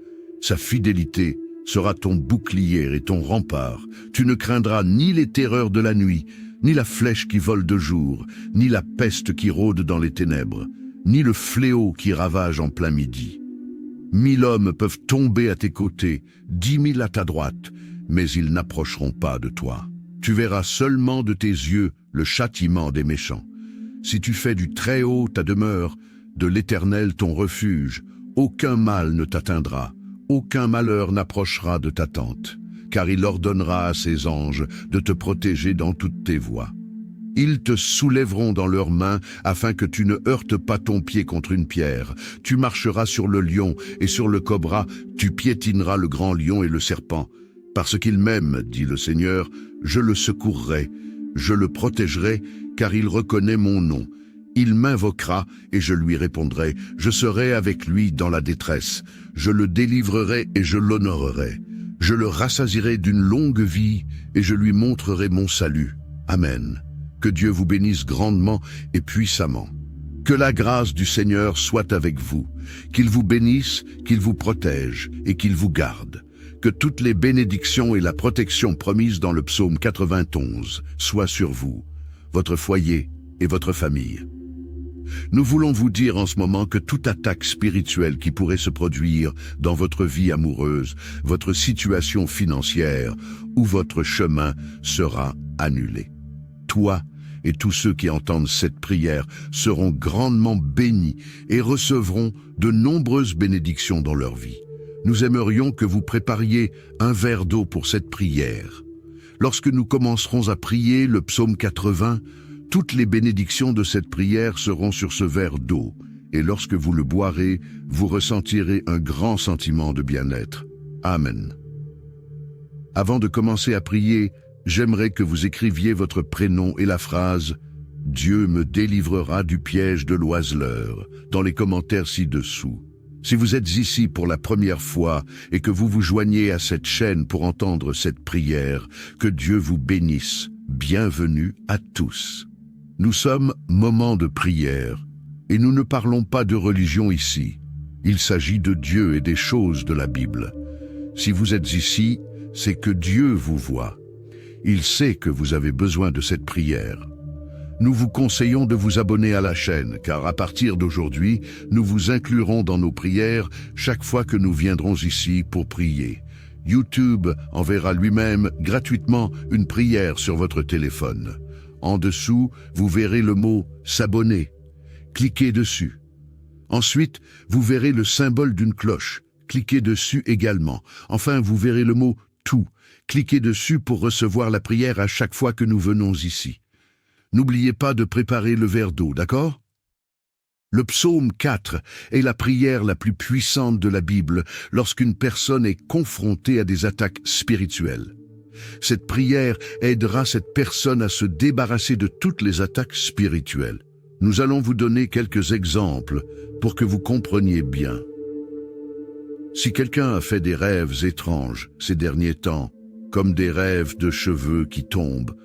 Sa fidélité sera ton bouclier et ton rempart. Tu ne craindras ni les terreurs de la nuit, ni la flèche qui vole de jour, ni la peste qui rôde dans les ténèbres, ni le fléau qui ravage en plein midi. 1000 hommes peuvent tomber à tes côtés, 10 000 à ta droite, mais ils n'approcheront pas de toi. Tu verras seulement de tes yeux le châtiment des méchants. Si tu fais du Très-Haut ta demeure, de l'Éternel ton refuge, aucun mal ne t'atteindra, aucun malheur n'approchera de ta tente, car il ordonnera à ses anges de te protéger dans toutes tes voies. Ils te soulèveront dans leurs mains afin que tu ne heurtes pas ton pied contre une pierre. Tu marcheras sur le lion et sur le cobra, tu piétineras le grand lion et le serpent. Parce qu'il m'aime, dit le Seigneur, je le secourrai, je le protégerai, car il reconnaît mon nom. Il m'invoquera et je lui répondrai. Je serai avec lui dans la détresse. Je le délivrerai et je l'honorerai. Je le rassasierai d'une longue vie et je lui montrerai mon salut. Amen. Que Dieu vous bénisse grandement et puissamment. Que la grâce du Seigneur soit avec vous, qu'il vous bénisse, qu'il vous protège et qu'il vous garde. Que toutes les bénédictions et la protection promises dans le psaume 91 soient sur vous, votre foyer et votre famille. Nous voulons vous dire en ce moment que toute attaque spirituelle qui pourrait se produire dans votre vie amoureuse, votre situation financière ou votre chemin sera annulée. Toi et tous ceux qui entendent cette prière seront grandement bénis et recevront de nombreuses bénédictions dans leur vie. Nous aimerions que vous prépariez un verre d'eau pour cette prière. Lorsque nous commencerons à prier le psaume 80, toutes les bénédictions de cette prière seront sur ce verre d'eau, et lorsque vous le boirez, vous ressentirez un grand sentiment de bien-être. Amen. Avant de commencer à prier, j'aimerais que vous écriviez votre prénom et la phrase « Dieu me délivrera du piège de l'oiseleur » dans les commentaires ci-dessous. Si vous êtes ici pour la première fois et que vous vous joignez à cette chaîne pour entendre cette prière, que Dieu vous bénisse. Bienvenue à tous. Nous sommes moment de prière et nous ne parlons pas de religion ici. Il s'agit de Dieu et des choses de la Bible. Si vous êtes ici, c'est que Dieu vous voit. Il sait que vous avez besoin de cette prière. Nous vous conseillons de vous abonner à la chaîne, car à partir d'aujourd'hui, nous vous inclurons dans nos prières chaque fois que nous viendrons ici pour prier. YouTube enverra lui-même gratuitement une prière sur votre téléphone. En dessous, vous verrez le mot « S'abonner ». Cliquez dessus. Ensuite, vous verrez le symbole d'une cloche. Cliquez dessus également. Enfin, vous verrez le mot « Tout ». Cliquez dessus pour recevoir la prière à chaque fois que nous venons ici. N'oubliez pas de préparer le verre d'eau, d'accord? Le psaume 4 est la prière la plus puissante de la Bible lorsqu'une personne est confrontée à des attaques spirituelles. Cette prière aidera cette personne à se débarrasser de toutes les attaques spirituelles. Nous allons vous donner quelques exemples pour que vous compreniez bien. Si quelqu'un a fait des rêves étranges ces derniers temps, comme des rêves de cheveux qui tombent,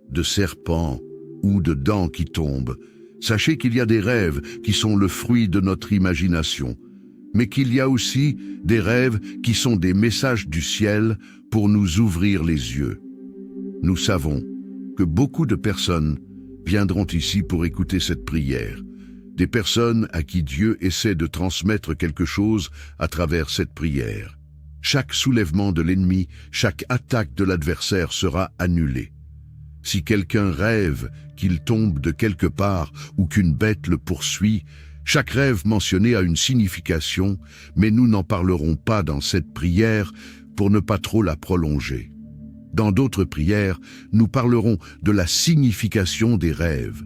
de serpents ou de dents qui tombent, sachez qu'il y a des rêves qui sont le fruit de notre imagination, mais qu'il y a aussi des rêves qui sont des messages du ciel pour nous ouvrir les yeux. Nous savons que beaucoup de personnes viendront ici pour écouter cette prière, des personnes à qui Dieu essaie de transmettre quelque chose à travers cette prière. Chaque soulèvement de l'ennemi, chaque attaque de l'adversaire sera annulée. Si quelqu'un rêve qu'il tombe de quelque part ou qu'une bête le poursuit, chaque rêve mentionné a une signification, mais nous n'en parlerons pas dans cette prière pour ne pas trop la prolonger. Dans d'autres prières, nous parlerons de la signification des rêves.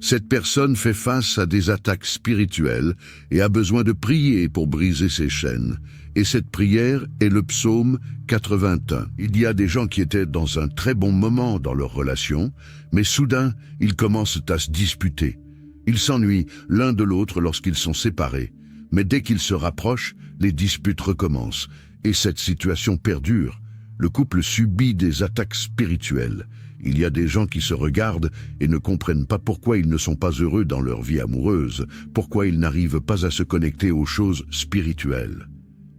Cette personne fait face à des attaques spirituelles et a besoin de prier pour briser ses chaînes. Et cette prière est le psaume 81. Il y a des gens qui étaient dans un très bon moment dans leur relation, mais soudain, ils commencent à se disputer. Ils s'ennuient l'un de l'autre lorsqu'ils sont séparés, mais dès qu'ils se rapprochent, les disputes recommencent, et cette situation perdure. Le couple subit des attaques spirituelles. Il y a des gens qui se regardent et ne comprennent pas pourquoi ils ne sont pas heureux dans leur vie amoureuse, pourquoi ils n'arrivent pas à se connecter aux choses spirituelles.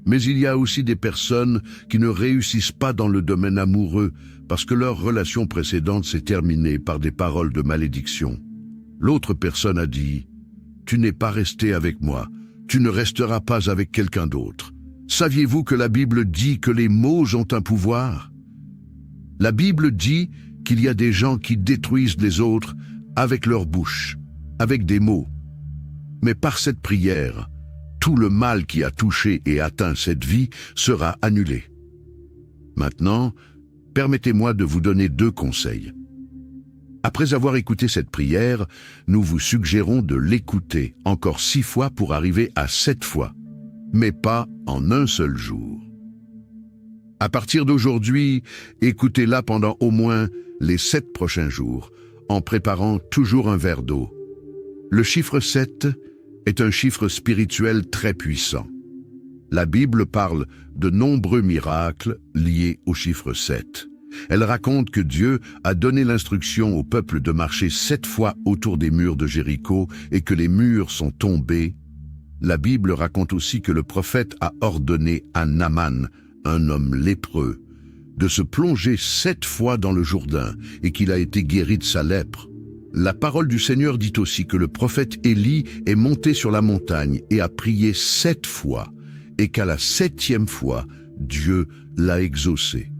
Mais il y a aussi des personnes qui ne réussissent pas dans le domaine amoureux parce que leur relation précédente s'est terminée par des paroles de malédiction. L'autre personne a dit « Tu n'es pas resté avec moi, tu ne resteras pas avec quelqu'un d'autre. » Saviez-vous que la Bible dit que les mots ont un pouvoir? La Bible dit qu'il y a des gens qui détruisent les autres avec leur bouche, avec des mots. Mais par cette prière, tout le mal qui a touché et atteint cette vie sera annulé. Maintenant, permettez-moi de vous donner 2 conseils. Après avoir écouté cette prière, nous vous suggérons de l'écouter encore 6 fois pour arriver à 7 fois, mais pas en un seul jour. À partir d'aujourd'hui, écoutez-la pendant au moins les 7 prochains jours, en préparant toujours un verre d'eau. Le chiffre 7 est un chiffre spirituel très puissant. La Bible parle de nombreux miracles liés au chiffre 7. Elle raconte que Dieu a donné l'instruction au peuple de marcher 7 fois autour des murs de Jéricho et que les murs sont tombés. La Bible raconte aussi que le prophète a ordonné à Naaman, un homme lépreux, de se plonger 7 fois dans le Jourdain et qu'il a été guéri de sa lèpre. La parole du Seigneur dit aussi que le prophète Élie est monté sur la montagne et a prié 7 fois et qu'à la 7e fois, Dieu l'a exaucé.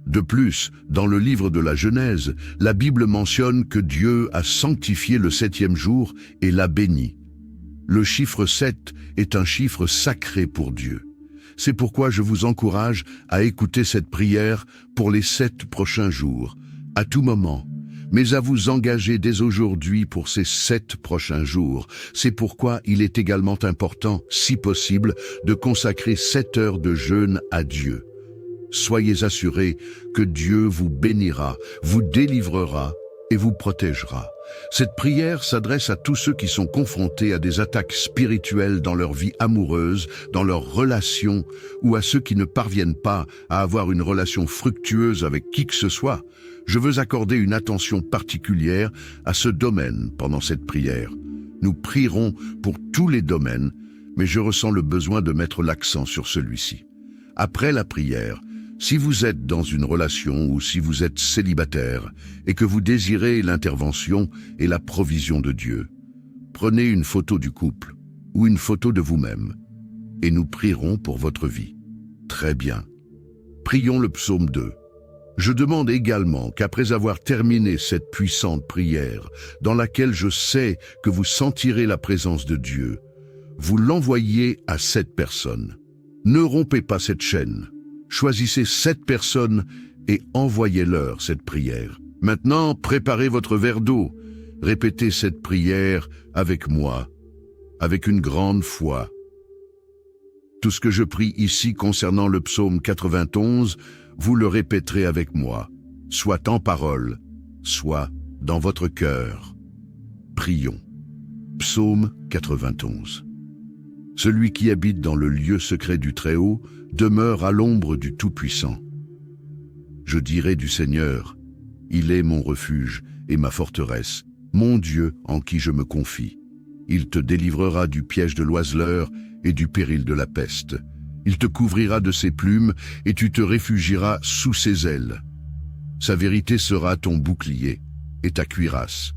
De plus, dans le livre de la Genèse, la Bible mentionne que Dieu a sanctifié le 7e jour et l'a béni. Le chiffre 7 est un chiffre sacré pour Dieu. C'est pourquoi je vous encourage à écouter cette prière pour les 7 prochains jours, à tout moment, mais à vous engager dès aujourd'hui pour ces 7 prochains jours. C'est pourquoi il est également important, si possible, de consacrer 7 heures de jeûne à Dieu. Soyez assurés que Dieu vous bénira, vous délivrera et vous protégera. Cette prière s'adresse à tous ceux qui sont confrontés à des attaques spirituelles dans leur vie amoureuse, dans leurs relations, ou à ceux qui ne parviennent pas à avoir une relation fructueuse avec qui que ce soit. Je veux accorder une attention particulière à ce domaine pendant cette prière. Nous prierons pour tous les domaines, mais je ressens le besoin de mettre l'accent sur celui-ci. Après la prière, si vous êtes dans une relation ou si vous êtes célibataire et que vous désirez l'intervention et la provision de Dieu, prenez une photo du couple ou une photo de vous-même et nous prierons pour votre vie. Très bien. Prions le psaume 2. Je demande également qu'après avoir terminé cette puissante prière, dans laquelle je sais que vous sentirez la présence de Dieu, vous l'envoyiez à 7 personnes. Ne rompez pas cette chaîne. Choisissez 7 personnes et envoyez-leur cette prière. Maintenant, préparez votre verre d'eau. Répétez cette prière avec moi, avec une grande foi. Tout ce que je prie ici concernant le psaume 91, vous le répéterez avec moi, soit en parole, soit dans votre cœur. Prions. Psaume 91. Celui qui habite dans le lieu secret du Très-Haut demeure à l'ombre du Tout-Puissant. Je dirai du Seigneur, il est mon refuge et ma forteresse, mon Dieu en qui je me confie. Il te délivrera du piège de l'oiseleur et du péril de la peste. Il te couvrira de ses plumes et tu te réfugieras sous ses ailes. Sa vérité sera ton bouclier et ta cuirasse.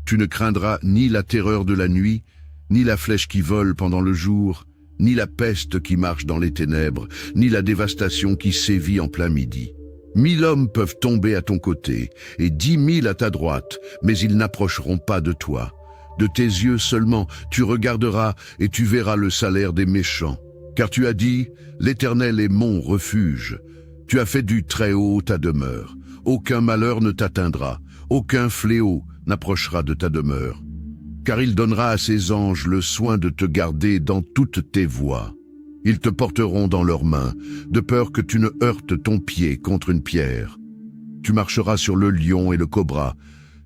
Tu ne craindras ni la terreur de la nuit, ni la flèche qui vole pendant le jour, ni la peste qui marche dans les ténèbres, ni la dévastation qui sévit en plein midi. 1000 hommes peuvent tomber à ton côté et 10 000 à ta droite, mais ils n'approcheront pas de toi. De tes yeux seulement, tu regarderas et tu verras le salaire des méchants. Car tu as dit, l'Éternel est mon refuge. Tu as fait du Très-Haut ta demeure. Aucun malheur ne t'atteindra, aucun fléau n'approchera de ta demeure. Car il donnera à ses anges le soin de te garder dans toutes tes voies. Ils te porteront dans leurs mains, de peur que tu ne heurtes ton pied contre une pierre. Tu marcheras sur le lion et le cobra,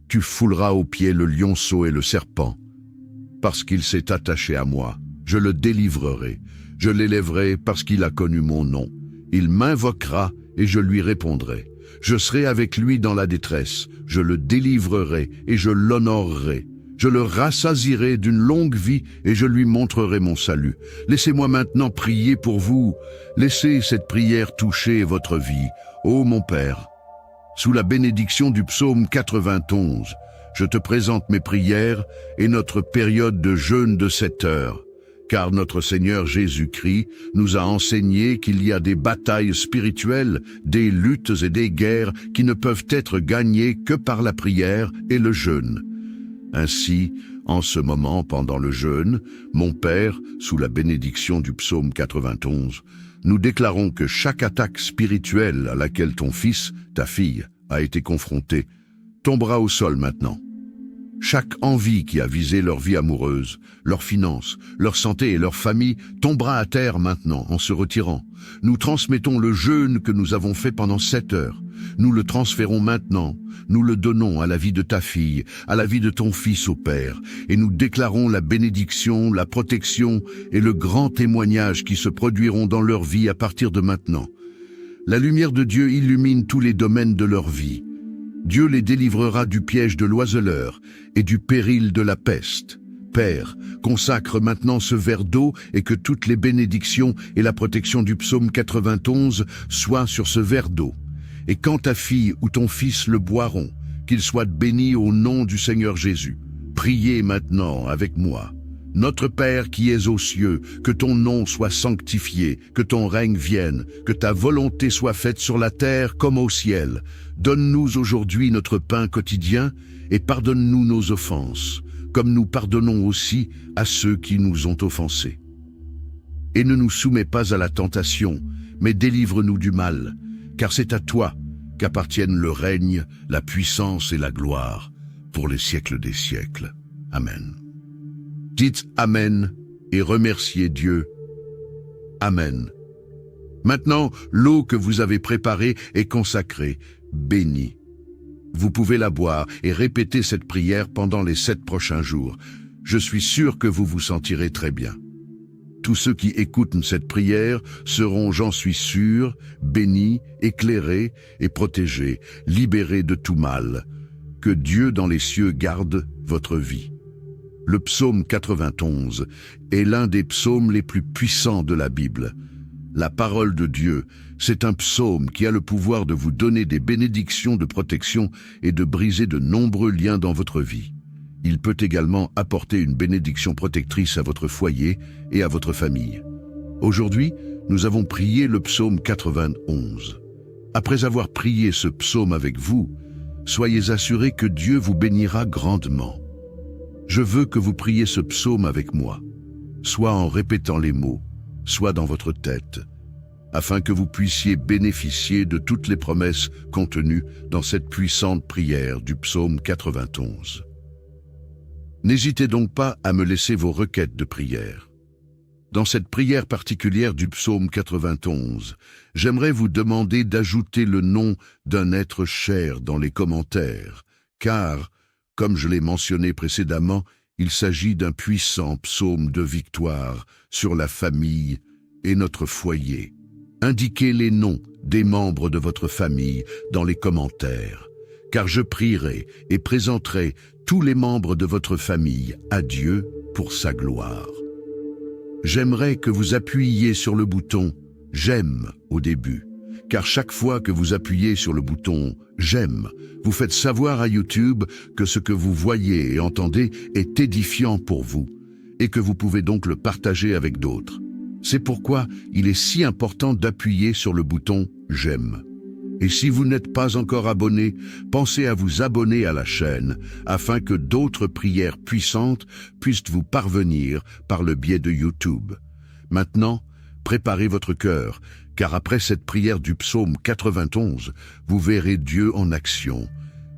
tu fouleras aux pieds le lionceau et le serpent. Parce qu'il s'est attaché à moi, je le délivrerai, je l'élèverai parce qu'il a connu mon nom. Il m'invoquera et je lui répondrai. Je serai avec lui dans la détresse, je le délivrerai et je l'honorerai. Je le rassasierai d'une longue vie et je lui montrerai mon salut. Laissez-moi maintenant prier pour vous. Laissez cette prière toucher votre vie. Ô mon Père, sous la bénédiction du psaume 91, je te présente mes prières et notre période de jeûne de 7 heures. Car notre Seigneur Jésus-Christ nous a enseigné qu'il y a des batailles spirituelles, des luttes et des guerres qui ne peuvent être gagnées que par la prière et le jeûne. Ainsi, en ce moment, pendant le jeûne, mon Père, sous la bénédiction du psaume 91, nous déclarons que chaque attaque spirituelle à laquelle ton fils, ta fille, a été confronté, tombera au sol maintenant. Chaque envie qui a visé leur vie amoureuse, leurs finances, leur santé et leur famille tombera à terre maintenant en se retirant. Nous transmettons le jeûne que nous avons fait pendant 7 heures. Nous le transférons maintenant. Nous le donnons à la vie de ta fille, à la vie de ton fils au Père. Et nous déclarons la bénédiction, la protection et le grand témoignage qui se produiront dans leur vie à partir de maintenant. La lumière de Dieu illumine tous les domaines de leur vie. Dieu les délivrera du piège de l'oiseleur et du péril de la peste. Père, consacre maintenant ce verre d'eau et que toutes les bénédictions et la protection du psaume 91 soient sur ce verre d'eau. Et quand ta fille ou ton fils le boiront, qu'ils soient bénis au nom du Seigneur Jésus. Priez maintenant avec moi. Notre Père qui es aux cieux, que ton nom soit sanctifié, que ton règne vienne, que ta volonté soit faite sur la terre comme au ciel. Donne-nous aujourd'hui notre pain quotidien et pardonne-nous nos offenses, comme nous pardonnons aussi à ceux qui nous ont offensés. Et ne nous soumets pas à la tentation, mais délivre-nous du mal, car c'est à toi qu'appartiennent le règne, la puissance et la gloire, pour les siècles des siècles. Amen. Dites Amen et remerciez Dieu. Amen. Maintenant, l'eau que vous avez préparée est consacrée, bénie. Vous pouvez la boire et répéter cette prière pendant les 7 prochains jours. Je suis sûr que vous vous sentirez très bien. Tous ceux qui écoutent cette prière seront, j'en suis sûr, bénis, éclairés et protégés, libérés de tout mal. Que Dieu dans les cieux garde votre vie. Le psaume 91 est l'un des psaumes les plus puissants de la Bible. La parole de Dieu, c'est un psaume qui a le pouvoir de vous donner des bénédictions de protection et de briser de nombreux liens dans votre vie. Il peut également apporter une bénédiction protectrice à votre foyer et à votre famille. Aujourd'hui, nous avons prié le psaume 91. Après avoir prié ce psaume avec vous, soyez assurés que Dieu vous bénira grandement. Je veux que vous priez ce psaume avec moi, soit en répétant les mots, soit dans votre tête, afin que vous puissiez bénéficier de toutes les promesses contenues dans cette puissante prière du psaume 91. N'hésitez donc pas à me laisser vos requêtes de prière. Dans cette prière particulière du psaume 91, j'aimerais vous demander d'ajouter le nom d'un être cher dans les commentaires, car, comme je l'ai mentionné précédemment, il s'agit d'un puissant psaume de victoire sur la famille et notre foyer. Indiquez les noms des membres de votre famille dans les commentaires, car je prierai et présenterai tous les membres de votre famille à Dieu pour sa gloire. J'aimerais que vous appuyiez sur le bouton « J'aime » au début, car chaque fois que vous appuyez sur le bouton « J'aime », vous faites savoir à YouTube que ce que vous voyez et entendez est édifiant pour vous, et que vous pouvez donc le partager avec d'autres. C'est pourquoi il est si important d'appuyer sur le bouton « J'aime ». Et si vous n'êtes pas encore abonné, pensez à vous abonner à la chaîne, afin que d'autres prières puissantes puissent vous parvenir par le biais de YouTube. Maintenant, préparez votre cœur, car après cette prière du psaume 91, vous verrez Dieu en action.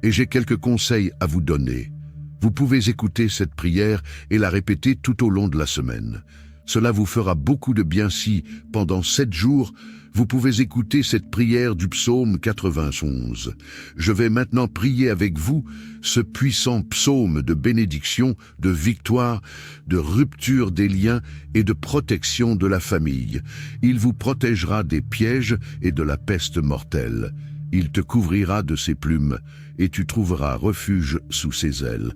Et j'ai quelques conseils à vous donner. Vous pouvez écouter cette prière et la répéter tout au long de la semaine. Cela vous fera beaucoup de bien si, pendant 7 jours, vous pouvez écouter cette prière du psaume 91. Je vais maintenant prier avec vous ce puissant psaume de bénédiction, de victoire, de rupture des liens et de protection de la famille. Il vous protégera des pièges et de la peste mortelle. Il te couvrira de ses plumes et tu trouveras refuge sous ses ailes.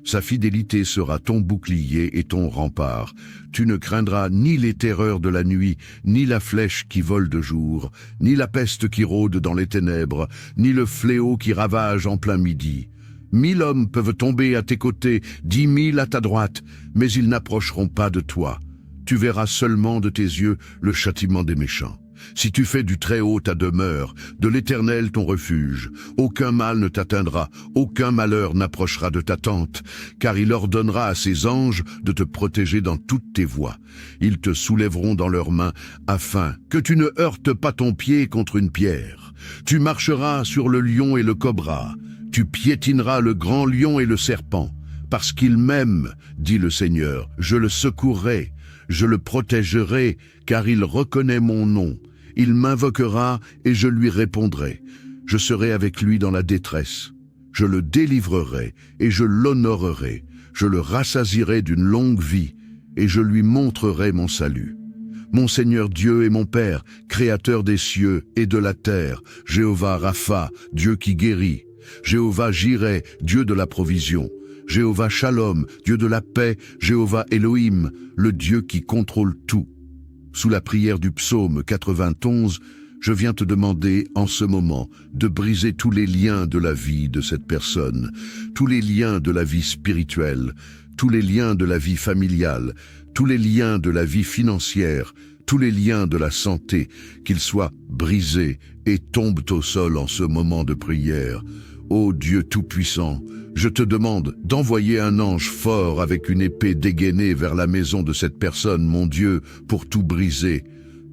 Sa fidélité sera ton bouclier et ton rempart. Tu ne craindras ni les terreurs de la nuit, ni la flèche qui vole de jour, ni la peste qui rôde dans les ténèbres, ni le fléau qui ravage en plein midi. 1000 hommes peuvent tomber à tes côtés, 10 000 à ta droite, mais ils n'approcheront pas de toi. Tu verras seulement de tes yeux le châtiment des méchants. Si tu fais du Très-Haut ta demeure, de l'Éternel ton refuge, aucun mal ne t'atteindra, aucun malheur n'approchera de ta tente, car il ordonnera à ses anges de te protéger dans toutes tes voies. Ils te soulèveront dans leurs mains, afin que tu ne heurtes pas ton pied contre une pierre. Tu marcheras sur le lion et le cobra, tu piétineras le grand lion et le serpent. Parce qu'il m'aime, dit le Seigneur, je le secourrai, je le protégerai, car il reconnaît mon nom. Il m'invoquera et je lui répondrai. Je serai avec lui dans la détresse. Je le délivrerai et je l'honorerai. Je le rassasierai d'une longue vie et je lui montrerai mon salut. Mon Seigneur Dieu et mon Père, Créateur des cieux et de la terre, Jéhovah Rapha, Dieu qui guérit, Jéhovah Jireh, Dieu de la provision, Jéhovah Shalom, Dieu de la paix, Jéhovah Elohim, le Dieu qui contrôle tout. Sous la prière du psaume 91, je viens te demander en ce moment de briser tous les liens de la vie de cette personne, tous les liens de la vie spirituelle, tous les liens de la vie familiale, tous les liens de la vie financière, tous les liens de la santé, qu'ils soient brisés et tombent au sol en ce moment de prière. Ô Dieu Tout-Puissant, je te demande d'envoyer un ange fort avec une épée dégainée vers la maison de cette personne, mon Dieu, pour tout briser.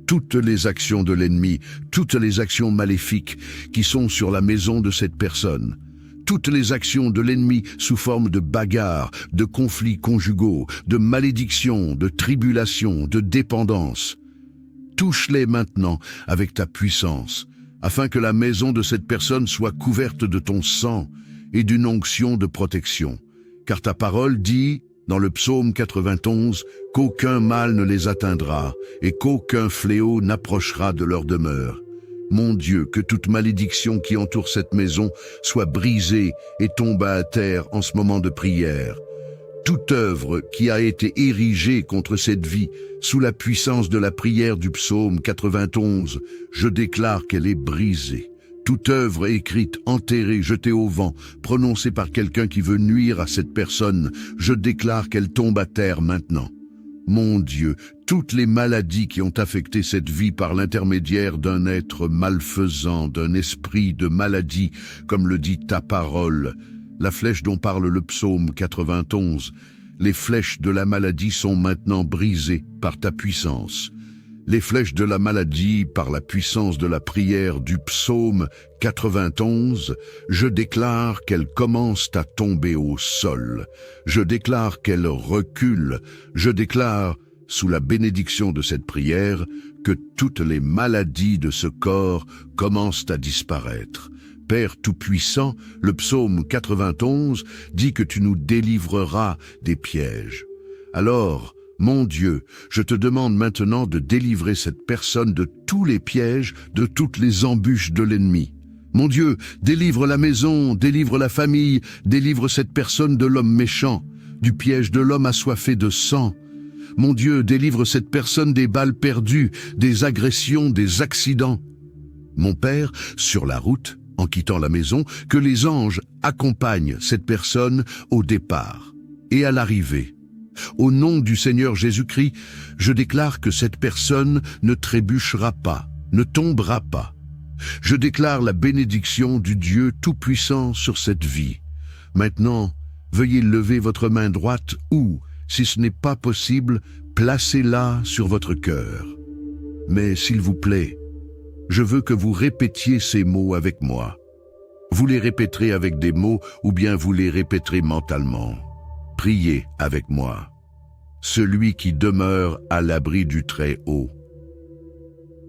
Toutes les actions de l'ennemi, toutes les actions maléfiques qui sont sur la maison de cette personne. Toutes les actions de l'ennemi sous forme de bagarres, de conflits conjugaux, de malédictions, de tribulations, de dépendance. Touche-les maintenant avec ta puissance, afin que la maison de cette personne soit couverte de ton sang et d'une onction de protection. Car ta parole dit, dans le psaume 91, qu'aucun mal ne les atteindra et qu'aucun fléau n'approchera de leur demeure. Mon Dieu, que toute malédiction qui entoure cette maison soit brisée et tombe à terre en ce moment de prière. Toute œuvre qui a été érigée contre cette vie, sous la puissance de la prière du psaume 91, je déclare qu'elle est brisée. Toute œuvre écrite, enterrée, jetée au vent, prononcée par quelqu'un qui veut nuire à cette personne, je déclare qu'elle tombe à terre maintenant. Mon Dieu, toutes les maladies qui ont affecté cette vie par l'intermédiaire d'un être malfaisant, d'un esprit de maladie, comme le dit ta parole, la flèche dont parle le psaume 91, les flèches de la maladie sont maintenant brisées par ta puissance. Les flèches de la maladie, par la puissance de la prière du psaume 91, je déclare qu'elles commencent à tomber au sol. Je déclare qu'elles reculent. Je déclare, sous la bénédiction de cette prière, que toutes les maladies de ce corps commencent à disparaître. Père Tout-Puissant, le psaume 91 dit que tu nous délivreras des pièges. Alors, mon Dieu, je te demande maintenant de délivrer cette personne de tous les pièges, de toutes les embûches de l'ennemi. Mon Dieu, délivre la maison, délivre la famille, délivre cette personne de l'homme méchant, du piège de l'homme assoiffé de sang. Mon Dieu, délivre cette personne des balles perdues, des agressions, des accidents. Mon Père, sur la route, en quittant la maison, que les anges accompagnent cette personne au départ et à l'arrivée. Au nom du Seigneur Jésus-Christ, je déclare que cette personne ne trébuchera pas, ne tombera pas. Je déclare la bénédiction du Dieu Tout-Puissant sur cette vie. Maintenant, veuillez lever votre main droite ou, si ce n'est pas possible, placez-la sur votre cœur. Mais s'il vous plaît, je veux que vous répétiez ces mots avec moi. Vous les répéterez avec des mots ou bien vous les répéterez mentalement. Priez avec moi. Celui qui demeure à l'abri du Très-Haut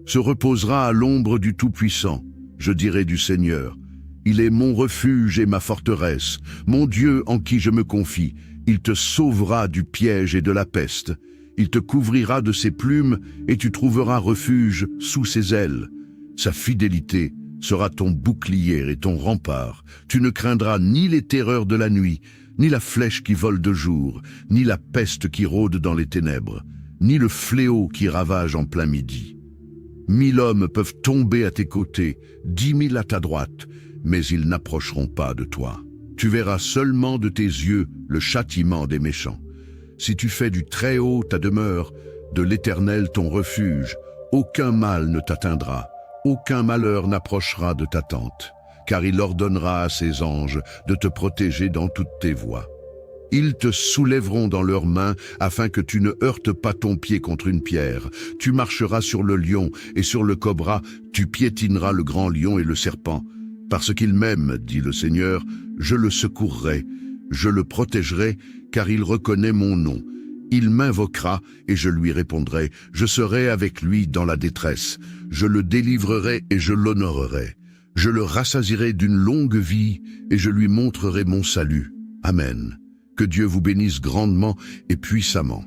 se reposera à l'ombre du Tout-Puissant. Je dirai du Seigneur, il est mon refuge et ma forteresse, mon Dieu en qui je me confie. Il te sauvera du piège et de la peste. Il te couvrira de ses plumes et tu trouveras refuge sous ses ailes. Sa fidélité sera ton bouclier et ton rempart. Tu ne craindras ni les terreurs de la nuit, ni la flèche qui vole de jour, ni la peste qui rôde dans les ténèbres, ni le fléau qui ravage en plein midi. 1000 hommes peuvent tomber à tes côtés, 10 000 à ta droite, mais ils n'approcheront pas de toi. Tu verras seulement de tes yeux le châtiment des méchants. Si tu fais du Très-Haut ta demeure, de l'Éternel ton refuge, aucun mal ne t'atteindra, aucun malheur n'approchera de ta tente. Car il ordonnera à ses anges de te protéger dans toutes tes voies. Ils te soulèveront dans leurs mains afin que tu ne heurtes pas ton pied contre une pierre. Tu marcheras sur le lion et sur le cobra, tu piétineras le grand lion et le serpent. Parce qu'il m'aime, dit le Seigneur, je le secourrai, je le protégerai, car il reconnaît mon nom. Il m'invoquera et je lui répondrai, je serai avec lui dans la détresse. Je le délivrerai et je l'honorerai. Je le rassasierai d'une longue vie et je lui montrerai mon salut. Amen. Que Dieu vous bénisse grandement et puissamment.